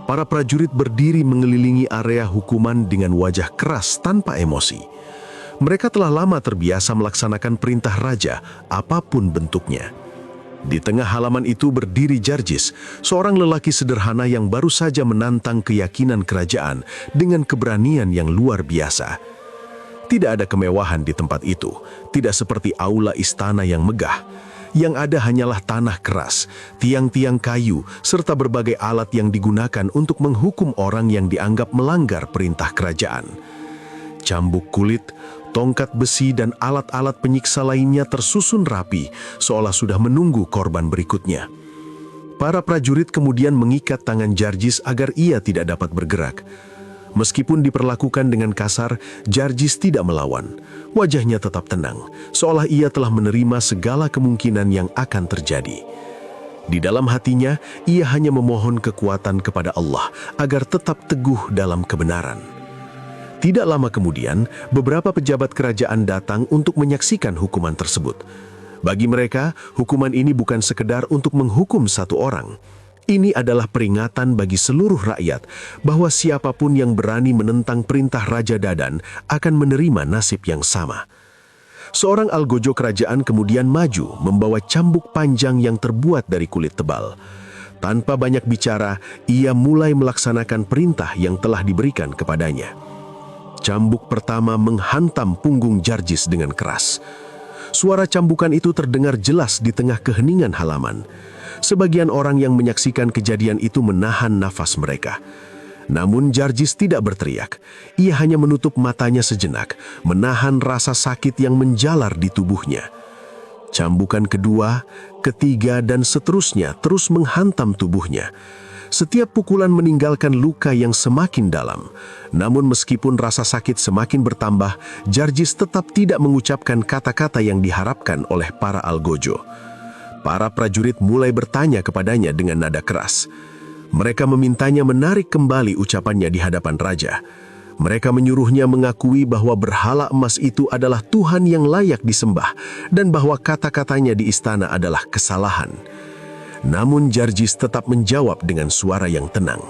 Para prajurit berdiri mengelilingi area hukuman dengan wajah keras tanpa emosi. Mereka telah lama terbiasa melaksanakan perintah raja, apapun bentuknya. Di tengah halaman itu berdiri Jarjis, seorang lelaki sederhana yang baru saja menantang keyakinan kerajaan dengan keberanian yang luar biasa. Tidak ada kemewahan di tempat itu, tidak seperti aula istana yang megah. Yang ada hanyalah tanah keras, tiang-tiang kayu, serta berbagai alat yang digunakan untuk menghukum orang yang dianggap melanggar perintah kerajaan. Cambuk kulit, tongkat besi, dan alat-alat penyiksa lainnya tersusun rapi, seolah sudah menunggu korban berikutnya. Para prajurit kemudian mengikat tangan Jarjis agar ia tidak dapat bergerak. Meskipun diperlakukan dengan kasar, Jarjis tidak melawan. Wajahnya tetap tenang, seolah ia telah menerima segala kemungkinan yang akan terjadi. Di dalam hatinya, ia hanya memohon kekuatan kepada Allah agar tetap teguh dalam kebenaran. Tidak lama kemudian, beberapa pejabat kerajaan datang untuk menyaksikan hukuman tersebut. Bagi mereka, hukuman ini bukan sekedar untuk menghukum satu orang. Ini adalah peringatan bagi seluruh rakyat bahwa siapapun yang berani menentang perintah Raja Dadan akan menerima nasib yang sama. Seorang algojo kerajaan kemudian maju membawa cambuk panjang yang terbuat dari kulit tebal. Tanpa banyak bicara, ia mulai melaksanakan perintah yang telah diberikan kepadanya. Cambuk pertama menghantam punggung Jarjis dengan keras. Suara cambukan itu terdengar jelas di tengah keheningan halaman. Sebagian orang yang menyaksikan kejadian itu menahan nafas mereka. Namun Jarjis tidak berteriak. Ia hanya menutup matanya sejenak, menahan rasa sakit yang menjalar di tubuhnya. Cambukan kedua, ketiga, dan seterusnya terus menghantam tubuhnya. Setiap pukulan meninggalkan luka yang semakin dalam. Namun meskipun rasa sakit semakin bertambah, Jarjis tetap tidak mengucapkan kata-kata yang diharapkan oleh para algojo. Para prajurit mulai bertanya kepadanya dengan nada keras. Mereka memintanya menarik kembali ucapannya di hadapan raja. Mereka menyuruhnya mengakui bahwa berhala emas itu adalah Tuhan yang layak disembah dan bahwa kata-katanya di istana adalah kesalahan. Namun Jarjis tetap menjawab dengan suara yang tenang.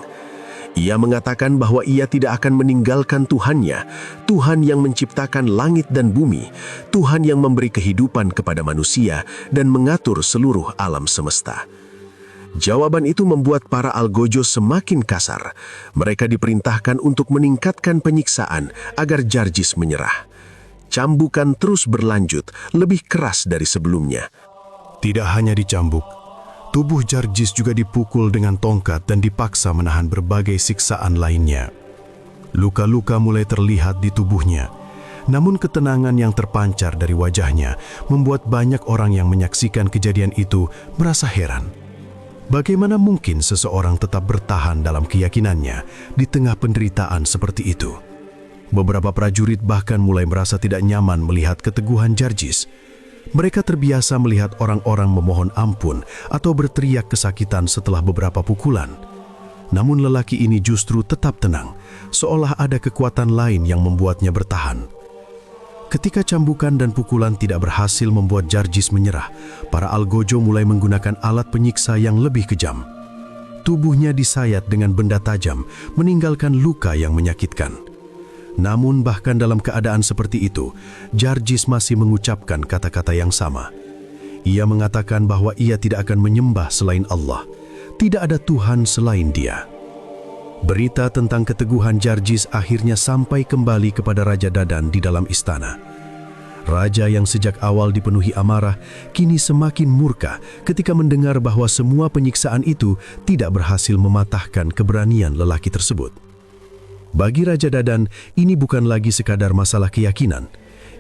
Ia mengatakan bahwa ia tidak akan meninggalkan Tuhannya, Tuhan yang menciptakan langit dan bumi, Tuhan yang memberi kehidupan kepada manusia dan mengatur seluruh alam semesta. Jawaban itu membuat para algojo semakin kasar. Mereka diperintahkan untuk meningkatkan penyiksaan agar Jarjis menyerah. Cambukan terus berlanjut, lebih keras dari sebelumnya. Tidak hanya dicambuk, tubuh Jarjis juga dipukul dengan tongkat dan dipaksa menahan berbagai siksaan lainnya. Luka-luka mulai terlihat di tubuhnya, namun ketenangan yang terpancar dari wajahnya membuat banyak orang yang menyaksikan kejadian itu merasa heran. Bagaimana mungkin seseorang tetap bertahan dalam keyakinannya di tengah penderitaan seperti itu? Beberapa prajurit bahkan mulai merasa tidak nyaman melihat keteguhan Jarjis. Mereka terbiasa melihat orang-orang memohon ampun atau berteriak kesakitan setelah beberapa pukulan. Namun lelaki ini justru tetap tenang, seolah ada kekuatan lain yang membuatnya bertahan. Ketika cambukan dan pukulan tidak berhasil membuat Jarjis menyerah, para algojo mulai menggunakan alat penyiksa yang lebih kejam. Tubuhnya disayat dengan benda tajam, meninggalkan luka yang menyakitkan. Namun bahkan dalam keadaan seperti itu, Jarjis masih mengucapkan kata-kata yang sama. Ia mengatakan bahwa ia tidak akan menyembah selain Allah. Tidak ada Tuhan selain Dia. Berita tentang keteguhan Jarjis akhirnya sampai kembali kepada Raja Dadan di dalam istana. Raja yang sejak awal dipenuhi amarah, kini semakin murka ketika mendengar bahwa semua penyiksaan itu tidak berhasil mematahkan keberanian lelaki tersebut. Bagi Raja Dadan, ini bukan lagi sekadar masalah keyakinan.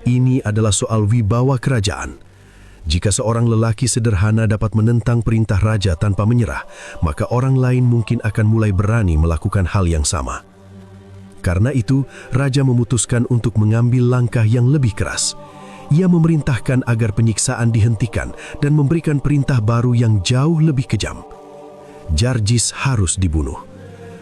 Ini adalah soal wibawa kerajaan. Jika seorang lelaki sederhana dapat menentang perintah raja tanpa menyerah, maka orang lain mungkin akan mulai berani melakukan hal yang sama. Karena itu, raja memutuskan untuk mengambil langkah yang lebih keras. Ia memerintahkan agar penyiksaan dihentikan dan memberikan perintah baru yang jauh lebih kejam. Jarjis harus dibunuh.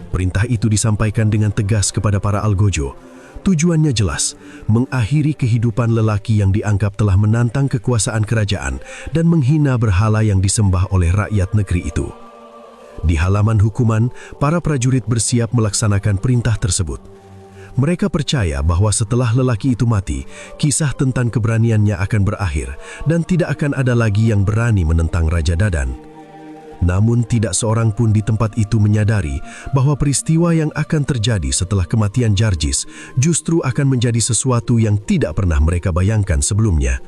Perintah itu disampaikan dengan tegas kepada para algojo. Tujuannya jelas, mengakhiri kehidupan lelaki yang dianggap telah menantang kekuasaan kerajaan dan menghina berhala yang disembah oleh rakyat negeri itu. Di halaman hukuman, para prajurit bersiap melaksanakan perintah tersebut. Mereka percaya bahwa setelah lelaki itu mati, kisah tentang keberaniannya akan berakhir dan tidak akan ada lagi yang berani menentang Raja Dadan. Namun tidak seorang pun di tempat itu menyadari bahwa peristiwa yang akan terjadi setelah kematian Jarjis justru akan menjadi sesuatu yang tidak pernah mereka bayangkan sebelumnya.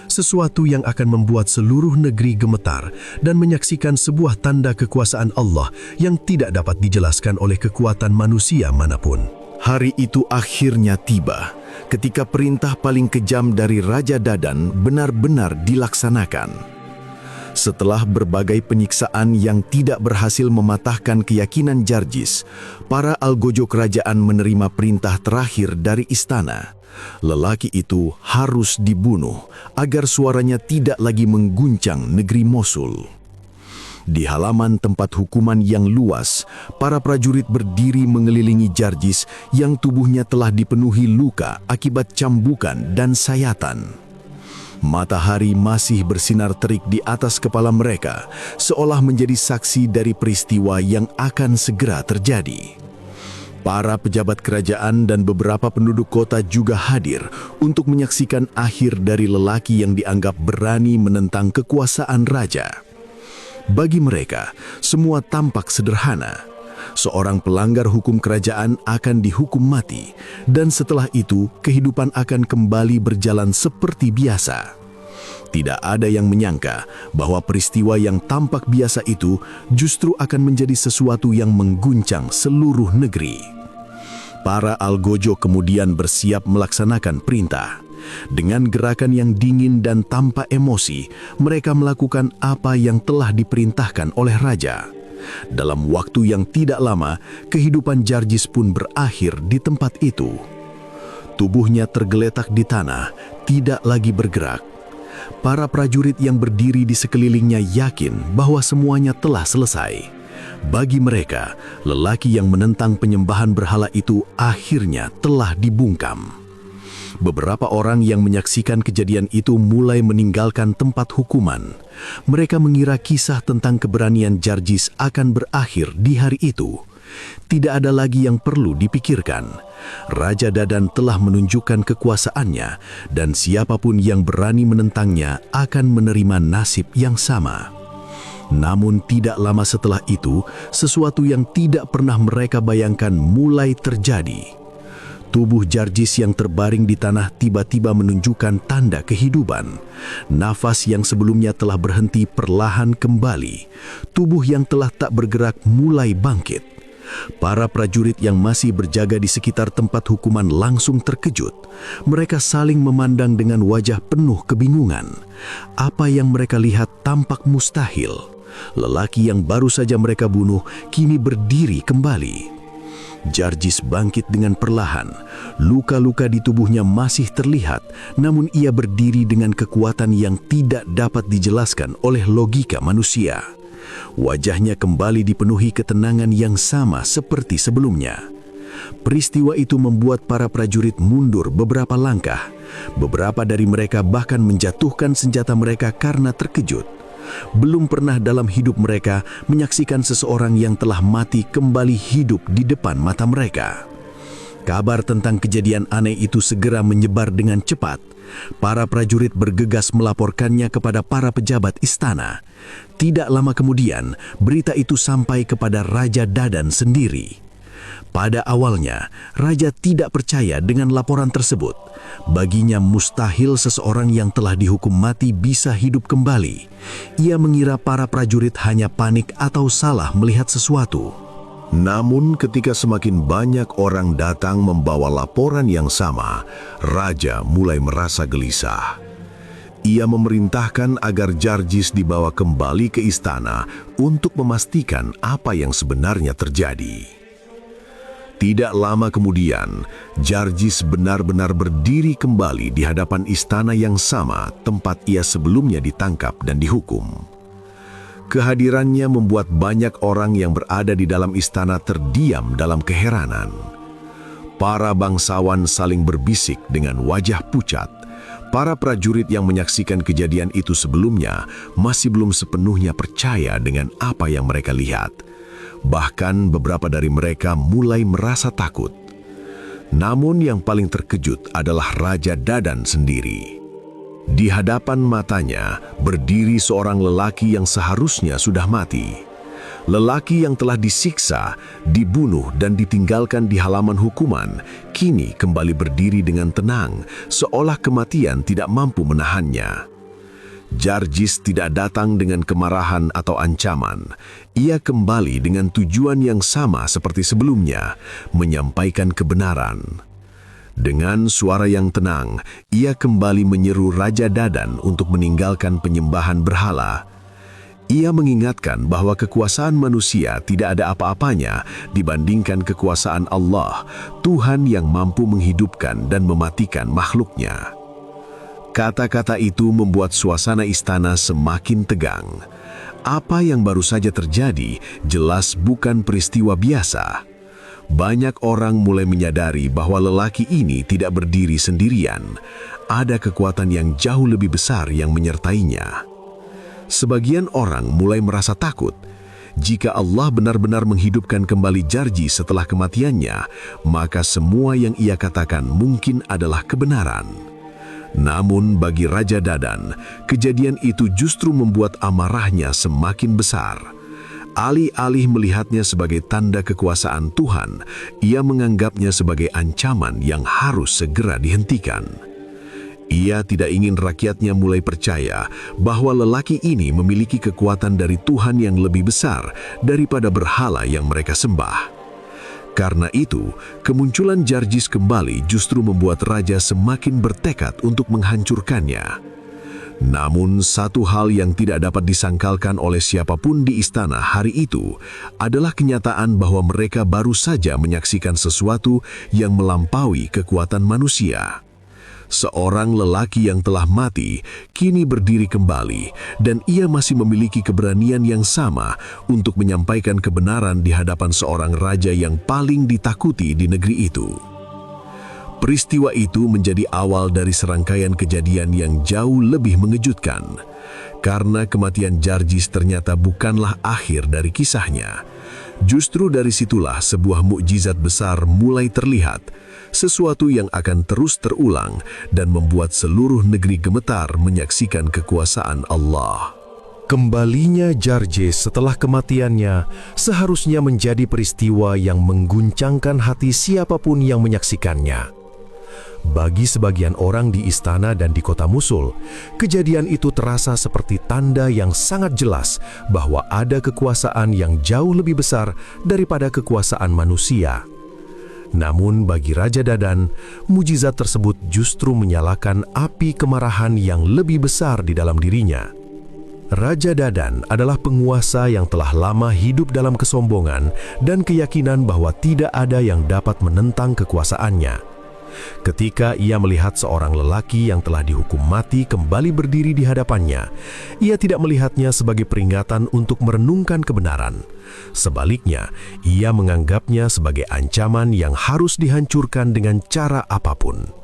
Sesuatu yang akan membuat seluruh negeri gemetar dan menyaksikan sebuah tanda kekuasaan Allah yang tidak dapat dijelaskan oleh kekuatan manusia manapun. Hari itu akhirnya tiba, ketika perintah paling kejam dari Raja Dadan benar-benar dilaksanakan. Setelah berbagai penyiksaan yang tidak berhasil mematahkan keyakinan Jarjis, para algojo kerajaan menerima perintah terakhir dari istana. Lelaki itu harus dibunuh agar suaranya tidak lagi mengguncang negeri Mosul. Di halaman tempat hukuman yang luas, para prajurit berdiri mengelilingi Jarjis yang tubuhnya telah dipenuhi luka akibat cambukan dan sayatan. Matahari masih bersinar terik di atas kepala mereka, seolah menjadi saksi dari peristiwa yang akan segera terjadi. Para pejabat kerajaan dan beberapa penduduk kota juga hadir untuk menyaksikan akhir dari lelaki yang dianggap berani menentang kekuasaan raja. Bagi mereka, semua tampak sederhana. Seorang pelanggar hukum kerajaan akan dihukum mati, dan setelah itu kehidupan akan kembali berjalan seperti biasa. Tidak ada yang menyangka bahwa peristiwa yang tampak biasa itu justru akan menjadi sesuatu yang mengguncang seluruh negeri. Para algojo kemudian bersiap melaksanakan perintah. Dengan gerakan yang dingin dan tanpa emosi, mereka melakukan apa yang telah diperintahkan oleh raja. Dalam waktu yang tidak lama, kehidupan Jarjis pun berakhir di tempat itu. Tubuhnya tergeletak di tanah, tidak lagi bergerak. Para prajurit yang berdiri di sekelilingnya yakin bahwa semuanya telah selesai. Bagi mereka, lelaki yang menentang penyembahan berhala itu akhirnya telah dibungkam. Beberapa orang yang menyaksikan kejadian itu mulai meninggalkan tempat hukuman. Mereka mengira kisah tentang keberanian Jarjis akan berakhir di hari itu. Tidak ada lagi yang perlu dipikirkan. Raja Dadan telah menunjukkan kekuasaannya, dan siapapun yang berani menentangnya akan menerima nasib yang sama. Namun tidak lama setelah itu, sesuatu yang tidak pernah mereka bayangkan mulai terjadi. Tubuh Jarjis yang terbaring di tanah tiba-tiba menunjukkan tanda kehidupan. Nafas yang sebelumnya telah berhenti perlahan kembali. Tubuh yang telah tak bergerak mulai bangkit. Para prajurit yang masih berjaga di sekitar tempat hukuman langsung terkejut. Mereka saling memandang dengan wajah penuh kebingungan. Apa yang mereka lihat tampak mustahil. Lelaki yang baru saja mereka bunuh kini berdiri kembali. Jarjis bangkit dengan perlahan. Luka-luka di tubuhnya masih terlihat, namun ia berdiri dengan kekuatan yang tidak dapat dijelaskan oleh logika manusia. Wajahnya kembali dipenuhi ketenangan yang sama seperti sebelumnya. Peristiwa itu membuat para prajurit mundur beberapa langkah. Beberapa dari mereka bahkan menjatuhkan senjata mereka karena terkejut. Belum pernah dalam hidup mereka menyaksikan seseorang yang telah mati kembali hidup di depan mata mereka. Kabar tentang kejadian aneh itu segera menyebar dengan cepat. Para prajurit bergegas melaporkannya kepada para pejabat istana. Tidak lama kemudian, berita itu sampai kepada Raja Dadan sendiri. Pada awalnya, Raja tidak percaya dengan laporan tersebut. Baginya mustahil seseorang yang telah dihukum mati bisa hidup kembali. Ia mengira para prajurit hanya panik atau salah melihat sesuatu. Namun ketika semakin banyak orang datang membawa laporan yang sama, Raja mulai merasa gelisah. Ia memerintahkan agar Jarjis dibawa kembali ke istana untuk memastikan apa yang sebenarnya terjadi. Tidak lama kemudian, Jarjis benar-benar berdiri kembali di hadapan istana yang sama tempat ia sebelumnya ditangkap dan dihukum. Kehadirannya membuat banyak orang yang berada di dalam istana terdiam dalam keheranan. Para bangsawan saling berbisik dengan wajah pucat. Para prajurit yang menyaksikan kejadian itu sebelumnya masih belum sepenuhnya percaya dengan apa yang mereka lihat. Bahkan beberapa dari mereka mulai merasa takut. Namun yang paling terkejut adalah Raja Dadan sendiri. Di hadapan matanya berdiri seorang lelaki yang seharusnya sudah mati. Lelaki yang telah disiksa, dibunuh dan ditinggalkan di halaman hukuman, kini kembali berdiri dengan tenang, seolah kematian tidak mampu menahannya. Jarjis tidak datang dengan kemarahan atau ancaman. Ia kembali dengan tujuan yang sama seperti sebelumnya, menyampaikan kebenaran. Dengan suara yang tenang, ia kembali menyeru Raja Dadan untuk meninggalkan penyembahan berhala. Ia mengingatkan bahwa kekuasaan manusia tidak ada apa-apanya dibandingkan kekuasaan Allah, Tuhan yang mampu menghidupkan dan mematikan makhluknya. Kata-kata itu membuat suasana istana semakin tegang. Apa yang baru saja terjadi jelas bukan peristiwa biasa. Banyak orang mulai menyadari bahwa lelaki ini tidak berdiri sendirian. Ada kekuatan yang jauh lebih besar yang menyertainya. Sebagian orang mulai merasa takut. Jika Allah benar-benar menghidupkan kembali Jarjis setelah kematiannya, maka semua yang ia katakan mungkin adalah kebenaran. Namun bagi Raja Dadan, kejadian itu justru membuat amarahnya semakin besar. Alih-alih melihatnya sebagai tanda kekuasaan Tuhan, ia menganggapnya sebagai ancaman yang harus segera dihentikan. Ia tidak ingin rakyatnya mulai percaya bahwa lelaki ini memiliki kekuatan dari Tuhan yang lebih besar daripada berhala yang mereka sembah. Karena itu, kemunculan Jarjis kembali justru membuat raja semakin bertekad untuk menghancurkannya. Namun, satu hal yang tidak dapat disangkalkan oleh siapapun di istana hari itu adalah kenyataan bahwa mereka baru saja menyaksikan sesuatu yang melampaui kekuatan manusia. Seorang lelaki yang telah mati kini berdiri kembali dan ia masih memiliki keberanian yang sama untuk menyampaikan kebenaran di hadapan seorang raja yang paling ditakuti di negeri itu. Peristiwa itu menjadi awal dari serangkaian kejadian yang jauh lebih mengejutkan. Karena kematian Jarjis ternyata bukanlah akhir dari kisahnya. Justru dari situlah sebuah mukjizat besar mulai terlihat, sesuatu yang akan terus terulang dan membuat seluruh negeri gemetar menyaksikan kekuasaan Allah. Kembalinya Jarjis setelah kematiannya seharusnya menjadi peristiwa yang mengguncangkan hati siapapun yang menyaksikannya. Bagi sebagian orang di istana dan di kota Mosul, kejadian itu terasa seperti tanda yang sangat jelas bahwa ada kekuasaan yang jauh lebih besar daripada kekuasaan manusia. Namun bagi Raja Dadan, mujizat tersebut justru menyalakan api kemarahan yang lebih besar di dalam dirinya. Raja Dadan adalah penguasa yang telah lama hidup dalam kesombongan dan keyakinan bahwa tidak ada yang dapat menentang kekuasaannya. Ketika ia melihat seorang lelaki yang telah dihukum mati kembali berdiri di hadapannya, ia tidak melihatnya sebagai peringatan untuk merenungkan kebenaran. Sebaliknya, ia menganggapnya sebagai ancaman yang harus dihancurkan dengan cara apapun.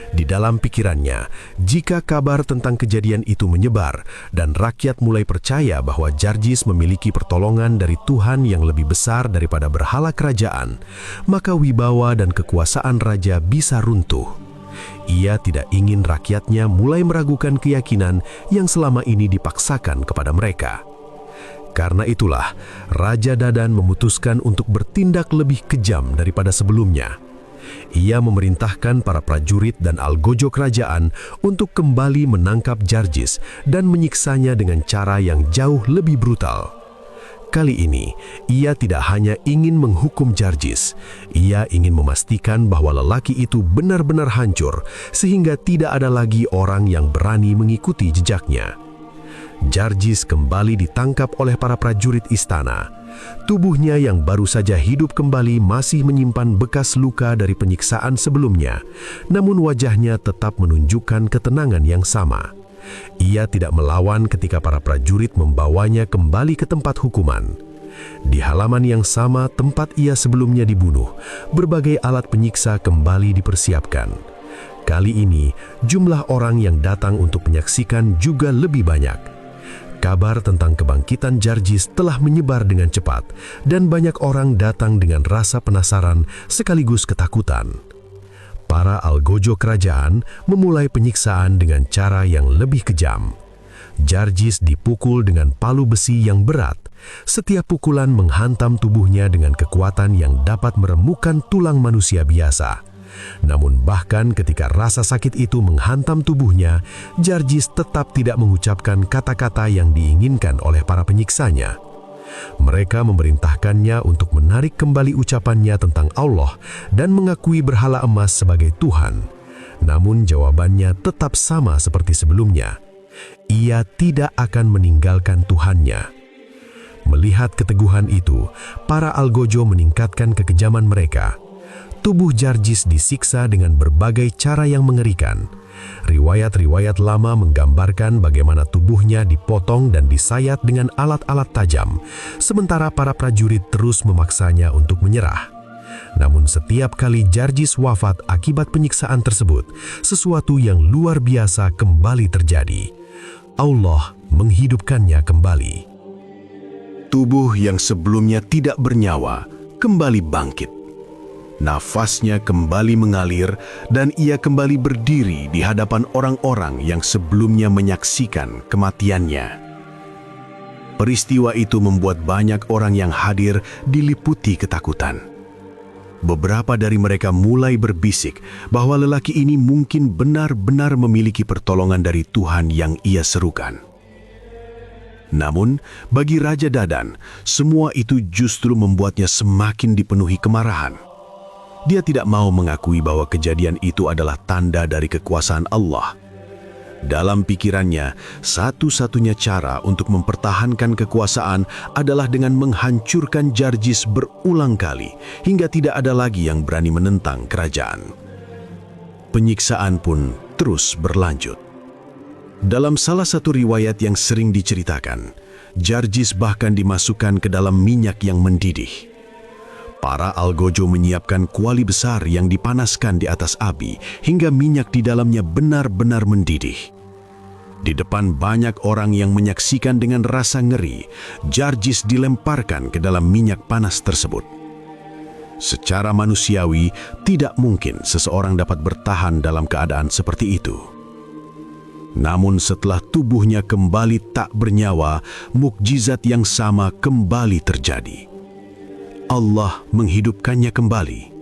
Di dalam pikirannya, jika kabar tentang kejadian itu menyebar dan rakyat mulai percaya bahwa Jarjis memiliki pertolongan dari Tuhan yang lebih besar daripada berhala kerajaan, maka wibawa dan kekuasaan raja bisa runtuh. Ia tidak ingin rakyatnya mulai meragukan keyakinan yang selama ini dipaksakan kepada mereka. Karena itulah, Raja Dadan memutuskan untuk bertindak lebih kejam daripada sebelumnya. Ia memerintahkan para prajurit dan algojo kerajaan untuk kembali menangkap Jarjis dan menyiksanya dengan cara yang jauh lebih brutal. Kali ini, ia tidak hanya ingin menghukum Jarjis, ia ingin memastikan bahwa lelaki itu benar-benar hancur sehingga tidak ada lagi orang yang berani mengikuti jejaknya. Jarjis kembali ditangkap oleh para prajurit istana. Tubuhnya yang baru saja hidup kembali masih menyimpan bekas luka dari penyiksaan sebelumnya, namun wajahnya tetap menunjukkan ketenangan yang sama. Ia tidak melawan ketika para prajurit membawanya kembali ke tempat hukuman. Di halaman yang sama tempat ia sebelumnya dibunuh, berbagai alat penyiksa kembali dipersiapkan. Kali ini, jumlah orang yang datang untuk menyaksikan juga lebih banyak. Kabar tentang kebangkitan Jarjis telah menyebar dengan cepat, dan banyak orang datang dengan rasa penasaran sekaligus ketakutan. Para algojo kerajaan memulai penyiksaan dengan cara yang lebih kejam. Jarjis dipukul dengan palu besi yang berat. Setiap pukulan menghantam tubuhnya dengan kekuatan yang dapat meremukkan tulang manusia biasa. Namun bahkan ketika rasa sakit itu menghantam tubuhnya, Jarjis tetap tidak mengucapkan kata-kata yang diinginkan oleh para penyiksanya. Mereka memerintahkannya untuk menarik kembali ucapannya tentang Allah dan mengakui berhala emas sebagai Tuhan. Namun jawabannya tetap sama seperti sebelumnya. Ia tidak akan meninggalkan Tuhannya. Melihat keteguhan itu, para algojo meningkatkan kekejaman mereka. Tubuh Jarjis disiksa dengan berbagai cara yang mengerikan. Riwayat-riwayat lama menggambarkan bagaimana tubuhnya dipotong dan disayat dengan alat-alat tajam, sementara para prajurit terus memaksanya untuk menyerah. Namun setiap kali Jarjis wafat akibat penyiksaan tersebut, sesuatu yang luar biasa kembali terjadi. Allah menghidupkannya kembali. Tubuh yang sebelumnya tidak bernyawa kembali bangkit. Nafasnya kembali mengalir dan ia kembali berdiri di hadapan orang-orang yang sebelumnya menyaksikan kematiannya. Peristiwa itu membuat banyak orang yang hadir diliputi ketakutan. Beberapa dari mereka mulai berbisik bahwa lelaki ini mungkin benar-benar memiliki pertolongan dari Tuhan yang ia serukan. Namun, bagi Raja Dadan, semua itu justru membuatnya semakin dipenuhi kemarahan. Dia tidak mau mengakui bahwa kejadian itu adalah tanda dari kekuasaan Allah. Dalam pikirannya, satu-satunya cara untuk mempertahankan kekuasaan adalah dengan menghancurkan Jarjis berulang kali, hingga tidak ada lagi yang berani menentang kerajaan. Penyiksaan pun terus berlanjut. Dalam salah satu riwayat yang sering diceritakan, Jarjis bahkan dimasukkan ke dalam minyak yang mendidih. Para algojo menyiapkan kuali besar yang dipanaskan di atas api hingga minyak di dalamnya benar-benar mendidih. Di depan banyak orang yang menyaksikan dengan rasa ngeri, Jarjis dilemparkan ke dalam minyak panas tersebut. Secara manusiawi, tidak mungkin seseorang dapat bertahan dalam keadaan seperti itu. Namun setelah tubuhnya kembali tak bernyawa, mukjizat yang sama kembali terjadi. Allah menghidupkannya kembali.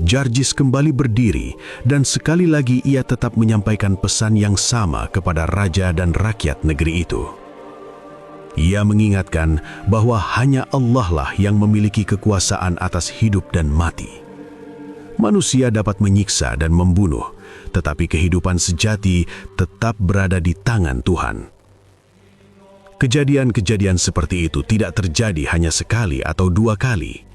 Jarjis kembali berdiri dan sekali lagi ia tetap menyampaikan pesan yang sama kepada raja dan rakyat negeri itu. Ia mengingatkan bahwa hanya Allah lah yang memiliki kekuasaan atas hidup dan mati. Manusia dapat menyiksa dan membunuh, tetapi kehidupan sejati tetap berada di tangan Tuhan. Kejadian-kejadian seperti itu tidak terjadi hanya sekali atau dua kali.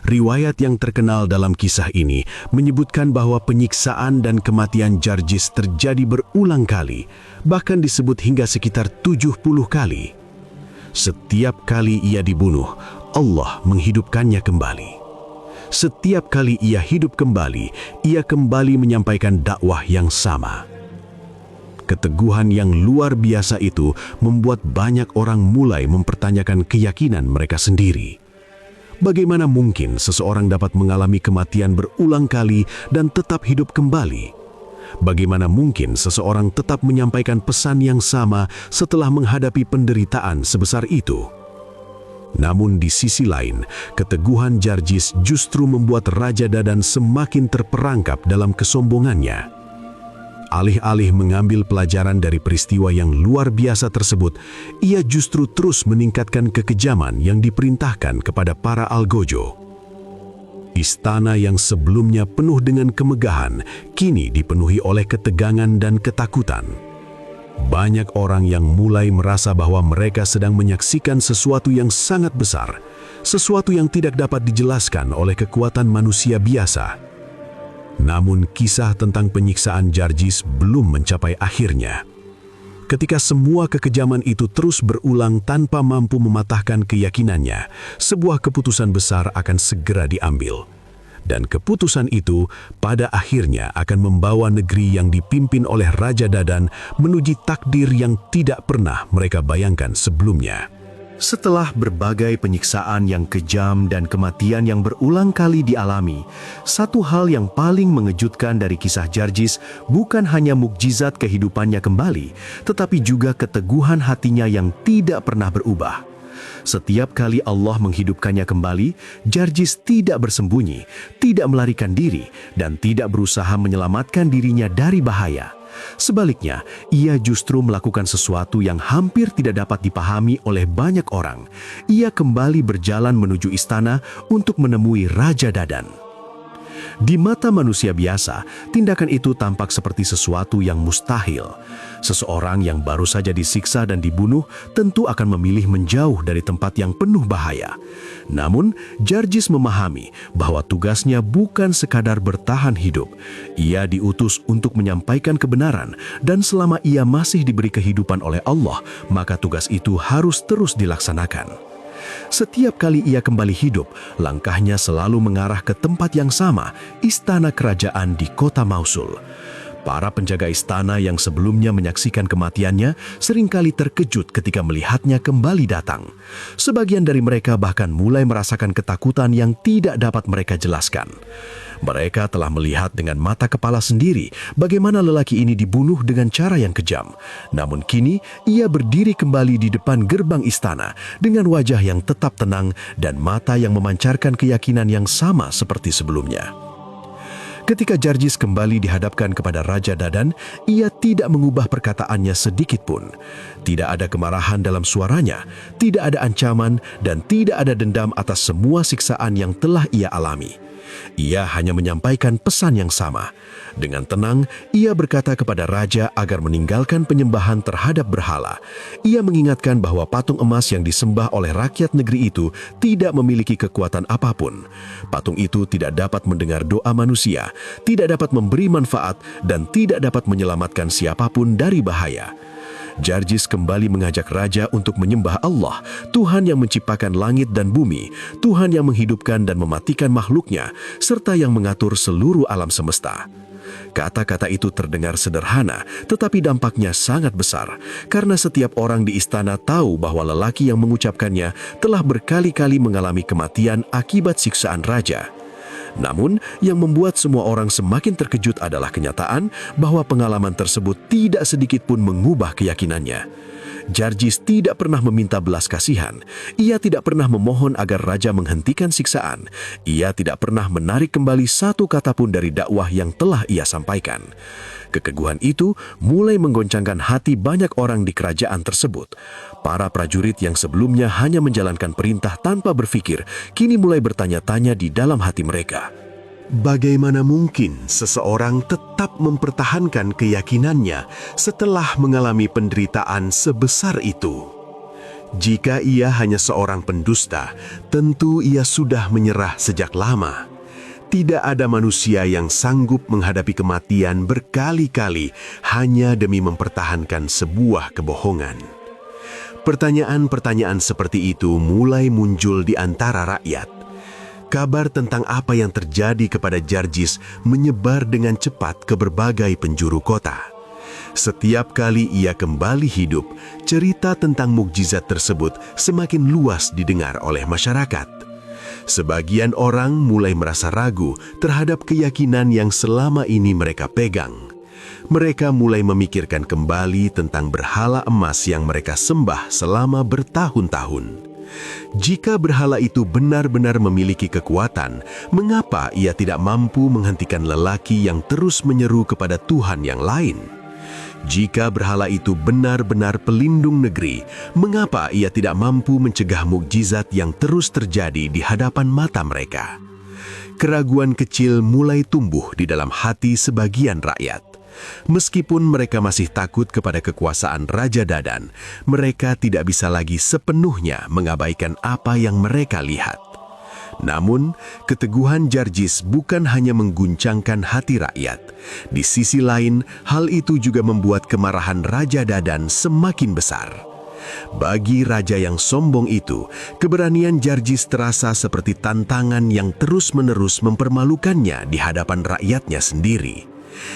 Riwayat yang terkenal dalam kisah ini menyebutkan bahwa penyiksaan dan kematian Jarjis terjadi berulang kali, bahkan disebut hingga sekitar 70 kali. Setiap kali ia dibunuh, Allah menghidupkannya kembali. Setiap kali ia hidup kembali, ia kembali menyampaikan dakwah yang sama. Keteguhan yang luar biasa itu membuat banyak orang mulai mempertanyakan keyakinan mereka sendiri. Bagaimana mungkin seseorang dapat mengalami kematian berulang kali dan tetap hidup kembali? Bagaimana mungkin seseorang tetap menyampaikan pesan yang sama setelah menghadapi penderitaan sebesar itu? Namun di sisi lain, keteguhan Jarjis justru membuat Raja Dadan semakin terperangkap dalam kesombongannya. Alih-alih mengambil pelajaran dari peristiwa yang luar biasa tersebut, ia justru terus meningkatkan kekejaman yang diperintahkan kepada para algojo. Istana yang sebelumnya penuh dengan kemegahan, kini dipenuhi oleh ketegangan dan ketakutan. Banyak orang yang mulai merasa bahwa mereka sedang menyaksikan sesuatu yang sangat besar, sesuatu yang tidak dapat dijelaskan oleh kekuatan manusia biasa. Namun kisah tentang penyiksaan Jarjis belum mencapai akhirnya. Ketika semua kekejaman itu terus berulang tanpa mampu mematahkan keyakinannya, sebuah keputusan besar akan segera diambil. Dan keputusan itu pada akhirnya akan membawa negeri yang dipimpin oleh Raja Dadan menuju takdir yang tidak pernah mereka bayangkan sebelumnya. Setelah berbagai penyiksaan yang kejam dan kematian yang berulang kali dialami, satu hal yang paling mengejutkan dari kisah Jarjis bukan hanya mukjizat kehidupannya kembali, tetapi juga keteguhan hatinya yang tidak pernah berubah. Setiap kali Allah menghidupkannya kembali, Jarjis tidak bersembunyi, tidak melarikan diri, dan tidak berusaha menyelamatkan dirinya dari bahaya. Sebaliknya, ia justru melakukan sesuatu yang hampir tidak dapat dipahami oleh banyak orang. Ia kembali berjalan menuju istana untuk menemui Raja Dadan. Di mata manusia biasa, tindakan itu tampak seperti sesuatu yang mustahil. Seseorang yang baru saja disiksa dan dibunuh tentu akan memilih menjauh dari tempat yang penuh bahaya. Namun, Jarjis memahami bahwa tugasnya bukan sekadar bertahan hidup. Ia diutus untuk menyampaikan kebenaran, dan selama ia masih diberi kehidupan oleh Allah, maka tugas itu harus terus dilaksanakan. Setiap kali ia kembali hidup, langkahnya selalu mengarah ke tempat yang sama, istana kerajaan di kota Mausul. Para penjaga istana yang sebelumnya menyaksikan kematiannya seringkali terkejut ketika melihatnya kembali datang. Sebagian dari mereka bahkan mulai merasakan ketakutan yang tidak dapat mereka jelaskan. Mereka telah melihat dengan mata kepala sendiri bagaimana lelaki ini dibunuh dengan cara yang kejam. Namun kini ia berdiri kembali di depan gerbang istana dengan wajah yang tetap tenang dan mata yang memancarkan keyakinan yang sama seperti sebelumnya. Ketika Jarjis kembali dihadapkan kepada Raja Dadan, ia tidak mengubah perkataannya sedikit pun. Tidak ada kemarahan dalam suaranya, tidak ada ancaman, dan tidak ada dendam atas semua siksaan yang telah ia alami. Ia hanya menyampaikan pesan yang sama. Dengan tenang, ia berkata kepada raja agar meninggalkan penyembahan terhadap berhala. Ia mengingatkan bahwa patung emas yang disembah oleh rakyat negeri itu tidak memiliki kekuatan apapun. Patung itu tidak dapat mendengar doa manusia, tidak dapat memberi manfaat, dan tidak dapat menyelamatkan siapapun dari bahaya. Jarjis kembali mengajak raja untuk menyembah Allah, Tuhan yang menciptakan langit dan bumi, Tuhan yang menghidupkan dan mematikan makhluknya, serta yang mengatur seluruh alam semesta. Kata-kata itu terdengar sederhana, tetapi dampaknya sangat besar, karena setiap orang di istana tahu bahwa lelaki yang mengucapkannya telah berkali-kali mengalami kematian akibat siksaan raja. Namun, yang membuat semua orang semakin terkejut adalah kenyataan bahwa pengalaman tersebut tidak sedikit pun mengubah keyakinannya. Jarjis tidak pernah meminta belas kasihan. Ia tidak pernah memohon agar raja menghentikan siksaan. Ia tidak pernah menarik kembali satu kata pun dari dakwah yang telah ia sampaikan. Keteguhan itu mulai menggoncangkan hati banyak orang di kerajaan tersebut. Para prajurit yang sebelumnya hanya menjalankan perintah tanpa berpikir, kini mulai bertanya-tanya di dalam hati mereka. Bagaimana mungkin seseorang tetap mempertahankan keyakinannya setelah mengalami penderitaan sebesar itu? Jika ia hanya seorang pendusta, tentu ia sudah menyerah sejak lama. Tidak ada manusia yang sanggup menghadapi kematian berkali-kali hanya demi mempertahankan sebuah kebohongan. Pertanyaan-pertanyaan seperti itu mulai muncul di antara rakyat. Kabar tentang apa yang terjadi kepada Jarjis menyebar dengan cepat ke berbagai penjuru kota. Setiap kali ia kembali hidup, cerita tentang mukjizat tersebut semakin luas didengar oleh masyarakat. Sebagian orang mulai merasa ragu terhadap keyakinan yang selama ini mereka pegang. Mereka mulai memikirkan kembali tentang berhala emas yang mereka sembah selama bertahun-tahun. Jika berhala itu benar-benar memiliki kekuatan, mengapa ia tidak mampu menghentikan lelaki yang terus menyeru kepada Tuhan yang lain? Jika berhala itu benar-benar pelindung negeri, mengapa ia tidak mampu mencegah mukjizat yang terus terjadi di hadapan mata mereka? Keraguan kecil mulai tumbuh di dalam hati sebagian rakyat. Meskipun mereka masih takut kepada kekuasaan Raja Dadan, mereka tidak bisa lagi sepenuhnya mengabaikan apa yang mereka lihat. Namun, keteguhan Jarjis bukan hanya mengguncangkan hati rakyat. Di sisi lain, hal itu juga membuat kemarahan Raja Dadan semakin besar. Bagi raja yang sombong itu, keberanian Jarjis terasa seperti tantangan yang terus-menerus mempermalukannya di hadapan rakyatnya sendiri.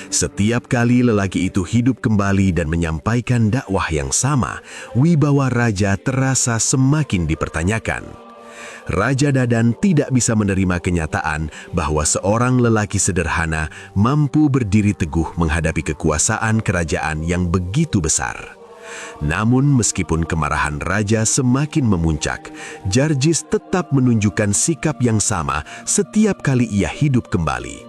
Setiap kali lelaki itu hidup kembali dan menyampaikan dakwah yang sama, wibawa raja terasa semakin dipertanyakan. Raja Dadan tidak bisa menerima kenyataan bahwa seorang lelaki sederhana mampu berdiri teguh menghadapi kekuasaan kerajaan yang begitu besar. Namun meskipun kemarahan raja semakin memuncak, Jarjis tetap menunjukkan sikap yang sama setiap kali ia hidup kembali.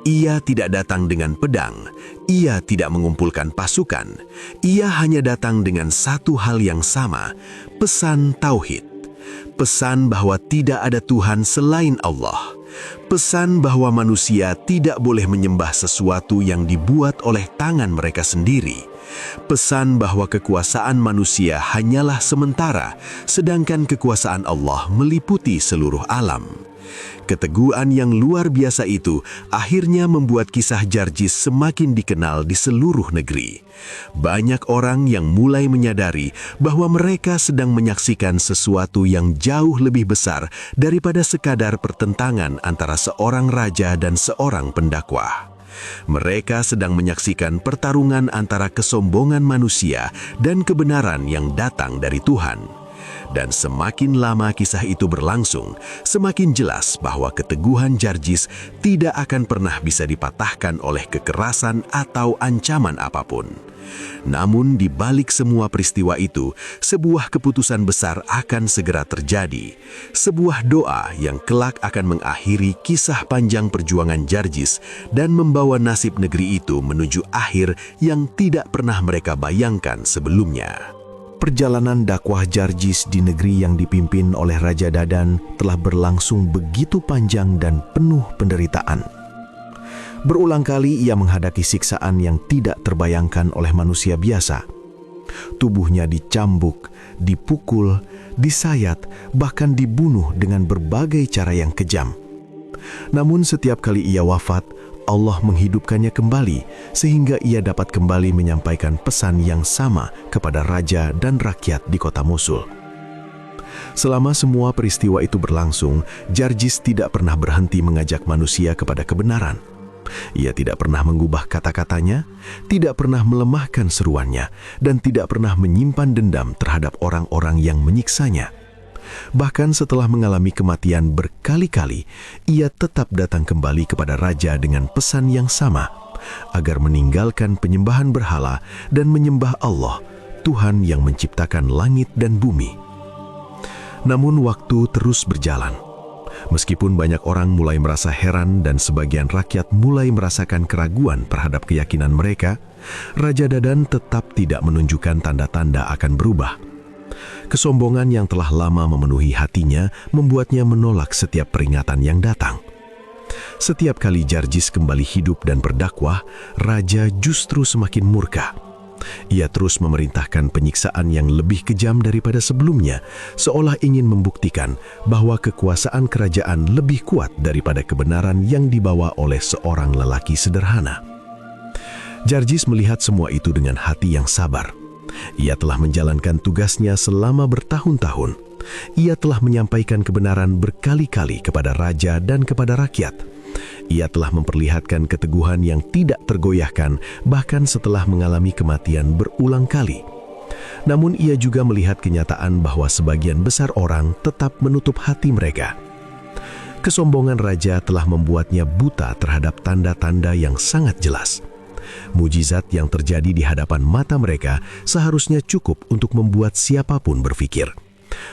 Ia tidak datang dengan pedang, ia tidak mengumpulkan pasukan, ia hanya datang dengan satu hal yang sama, pesan tauhid. Pesan bahwa tidak ada Tuhan selain Allah. Pesan bahwa manusia tidak boleh menyembah sesuatu yang dibuat oleh tangan mereka sendiri. Pesan bahwa kekuasaan manusia hanyalah sementara, sedangkan kekuasaan Allah meliputi seluruh alam. Keteguhan yang luar biasa itu akhirnya membuat kisah Jarjis semakin dikenal di seluruh negeri. Banyak orang yang mulai menyadari bahwa mereka sedang menyaksikan sesuatu yang jauh lebih besar daripada sekadar pertentangan antara seorang raja dan seorang pendakwah. Mereka sedang menyaksikan pertarungan antara kesombongan manusia dan kebenaran yang datang dari Tuhan. Dan semakin lama kisah itu berlangsung, semakin jelas bahwa keteguhan Jarjis tidak akan pernah bisa dipatahkan oleh kekerasan atau ancaman apapun. Namun di balik semua peristiwa itu, sebuah keputusan besar akan segera terjadi. Sebuah doa yang kelak akan mengakhiri kisah panjang perjuangan Jarjis dan membawa nasib negeri itu menuju akhir yang tidak pernah mereka bayangkan sebelumnya. Perjalanan dakwah Jarjis di negeri yang dipimpin oleh Raja Dadan telah berlangsung begitu panjang dan penuh penderitaan. Berulang kali ia menghadapi siksaan yang tidak terbayangkan oleh manusia biasa. Tubuhnya dicambuk, dipukul, disayat, bahkan dibunuh dengan berbagai cara yang kejam. Namun setiap kali ia wafat, Allah menghidupkannya kembali sehingga ia dapat kembali menyampaikan pesan yang sama kepada raja dan rakyat di kota Mosul. Selama semua peristiwa itu berlangsung, Jarjis tidak pernah berhenti mengajak manusia kepada kebenaran. Ia tidak pernah mengubah kata-katanya, tidak pernah melemahkan seruannya, dan tidak pernah menyimpan dendam terhadap orang-orang yang menyiksanya. Bahkan setelah mengalami kematian berkali-kali, ia tetap datang kembali kepada raja dengan pesan yang sama, agar meninggalkan penyembahan berhala dan menyembah Allah, Tuhan yang menciptakan langit dan bumi. Namun waktu terus berjalan. Meskipun banyak orang mulai merasa heran dan sebagian rakyat mulai merasakan keraguan terhadap keyakinan mereka, Raja Dadan tetap tidak menunjukkan tanda-tanda akan berubah. Kesombongan yang telah lama memenuhi hatinya membuatnya menolak setiap peringatan yang datang. Setiap kali Jarjis kembali hidup dan berdakwah, raja justru semakin murka. Ia terus memerintahkan penyiksaan yang lebih kejam daripada sebelumnya, seolah ingin membuktikan bahwa kekuasaan kerajaan lebih kuat daripada kebenaran yang dibawa oleh seorang lelaki sederhana. Jarjis melihat semua itu dengan hati yang sabar. Ia telah menjalankan tugasnya selama bertahun-tahun. Ia telah menyampaikan kebenaran berkali-kali kepada raja dan kepada rakyat. Ia telah memperlihatkan keteguhan yang tidak tergoyahkan bahkan setelah mengalami kematian berulang kali. Namun ia juga melihat kenyataan bahwa sebagian besar orang tetap menutup hati mereka. Kesombongan raja telah membuatnya buta terhadap tanda-tanda yang sangat jelas. Mujizat yang terjadi di hadapan mata mereka seharusnya cukup untuk membuat siapapun berpikir.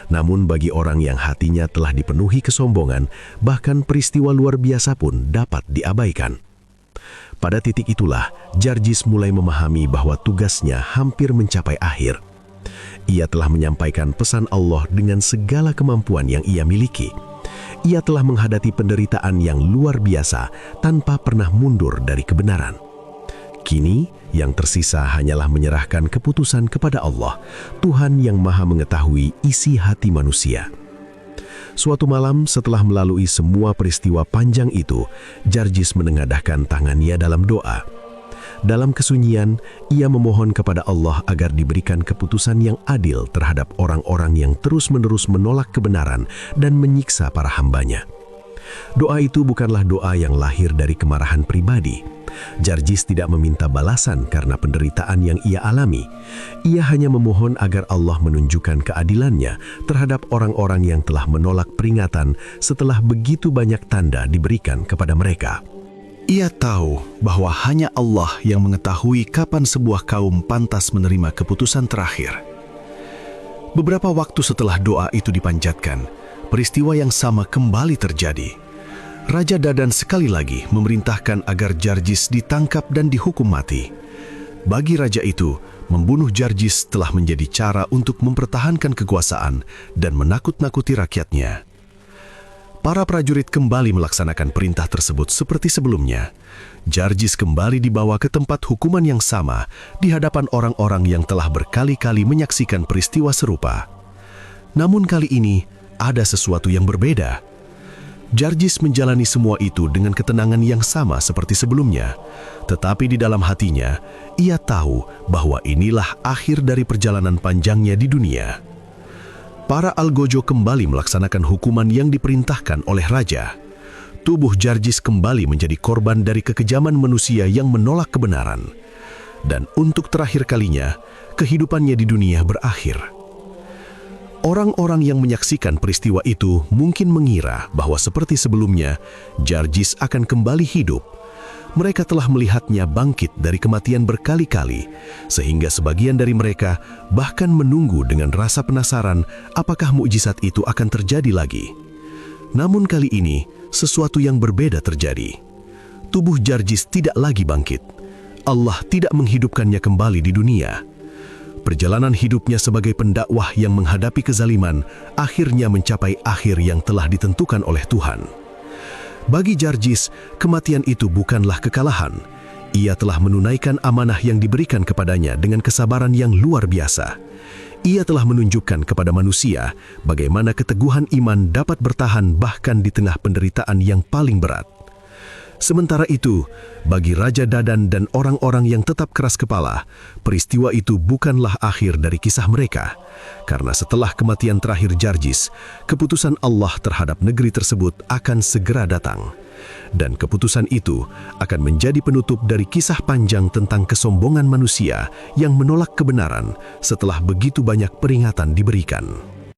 Namun bagi orang yang hatinya telah dipenuhi kesombongan, bahkan peristiwa luar biasa pun dapat diabaikan. Pada titik itulah, Jarjis mulai memahami bahwa tugasnya hampir mencapai akhir. Ia telah menyampaikan pesan Allah dengan segala kemampuan yang ia miliki. Ia telah menghadapi penderitaan yang luar biasa tanpa pernah mundur dari kebenaran. Kini, yang tersisa hanyalah menyerahkan keputusan kepada Allah, Tuhan yang Maha Mengetahui isi hati manusia. Suatu malam setelah melalui semua peristiwa panjang itu, Jarjis menengadahkan tangannya dalam doa. Dalam kesunyian, ia memohon kepada Allah agar diberikan keputusan yang adil terhadap orang-orang yang terus-menerus menolak kebenaran dan menyiksa para hambanya. Doa itu bukanlah doa yang lahir dari kemarahan pribadi. Jarjis tidak meminta balasan karena penderitaan yang ia alami. Ia hanya memohon agar Allah menunjukkan keadilannya terhadap orang-orang yang telah menolak peringatan setelah begitu banyak tanda diberikan kepada mereka. Ia tahu bahwa hanya Allah yang mengetahui kapan sebuah kaum pantas menerima keputusan terakhir. Beberapa waktu setelah doa itu dipanjatkan, peristiwa yang sama kembali terjadi. Raja Dadan sekali lagi memerintahkan agar Jarjis ditangkap dan dihukum mati. Bagi raja itu, membunuh Jarjis telah menjadi cara untuk mempertahankan kekuasaan dan menakut-nakuti rakyatnya. Para prajurit kembali melaksanakan perintah tersebut seperti sebelumnya. Jarjis kembali dibawa ke tempat hukuman yang sama di hadapan orang-orang yang telah berkali-kali menyaksikan peristiwa serupa. Namun kali ini ada sesuatu yang berbeda. Jarjis menjalani semua itu dengan ketenangan yang sama seperti sebelumnya. Tetapi di dalam hatinya, ia tahu bahwa inilah akhir dari perjalanan panjangnya di dunia. Para algojo kembali melaksanakan hukuman yang diperintahkan oleh raja. Tubuh Jarjis kembali menjadi korban dari kekejaman manusia yang menolak kebenaran. Dan untuk terakhir kalinya, kehidupannya di dunia berakhir. Orang-orang yang menyaksikan peristiwa itu mungkin mengira bahwa seperti sebelumnya, Jarjis akan kembali hidup. Mereka telah melihatnya bangkit dari kematian berkali-kali, sehingga sebagian dari mereka bahkan menunggu dengan rasa penasaran apakah mukjizat itu akan terjadi lagi. Namun kali ini, sesuatu yang berbeda terjadi. Tubuh Jarjis tidak lagi bangkit. Allah tidak menghidupkannya kembali di dunia. Perjalanan hidupnya sebagai pendakwah yang menghadapi kezaliman akhirnya mencapai akhir yang telah ditentukan oleh Tuhan. Bagi Jarjis, kematian itu bukanlah kekalahan. Ia telah menunaikan amanah yang diberikan kepadanya dengan kesabaran yang luar biasa. Ia telah menunjukkan kepada manusia bagaimana keteguhan iman dapat bertahan bahkan di tengah penderitaan yang paling berat. Sementara itu, bagi Raja Dadan dan orang-orang yang tetap keras kepala, peristiwa itu bukanlah akhir dari kisah mereka. Karena setelah kematian terakhir Jarjis, keputusan Allah terhadap negeri tersebut akan segera datang. Dan keputusan itu akan menjadi penutup dari kisah panjang tentang kesombongan manusia yang menolak kebenaran setelah begitu banyak peringatan diberikan.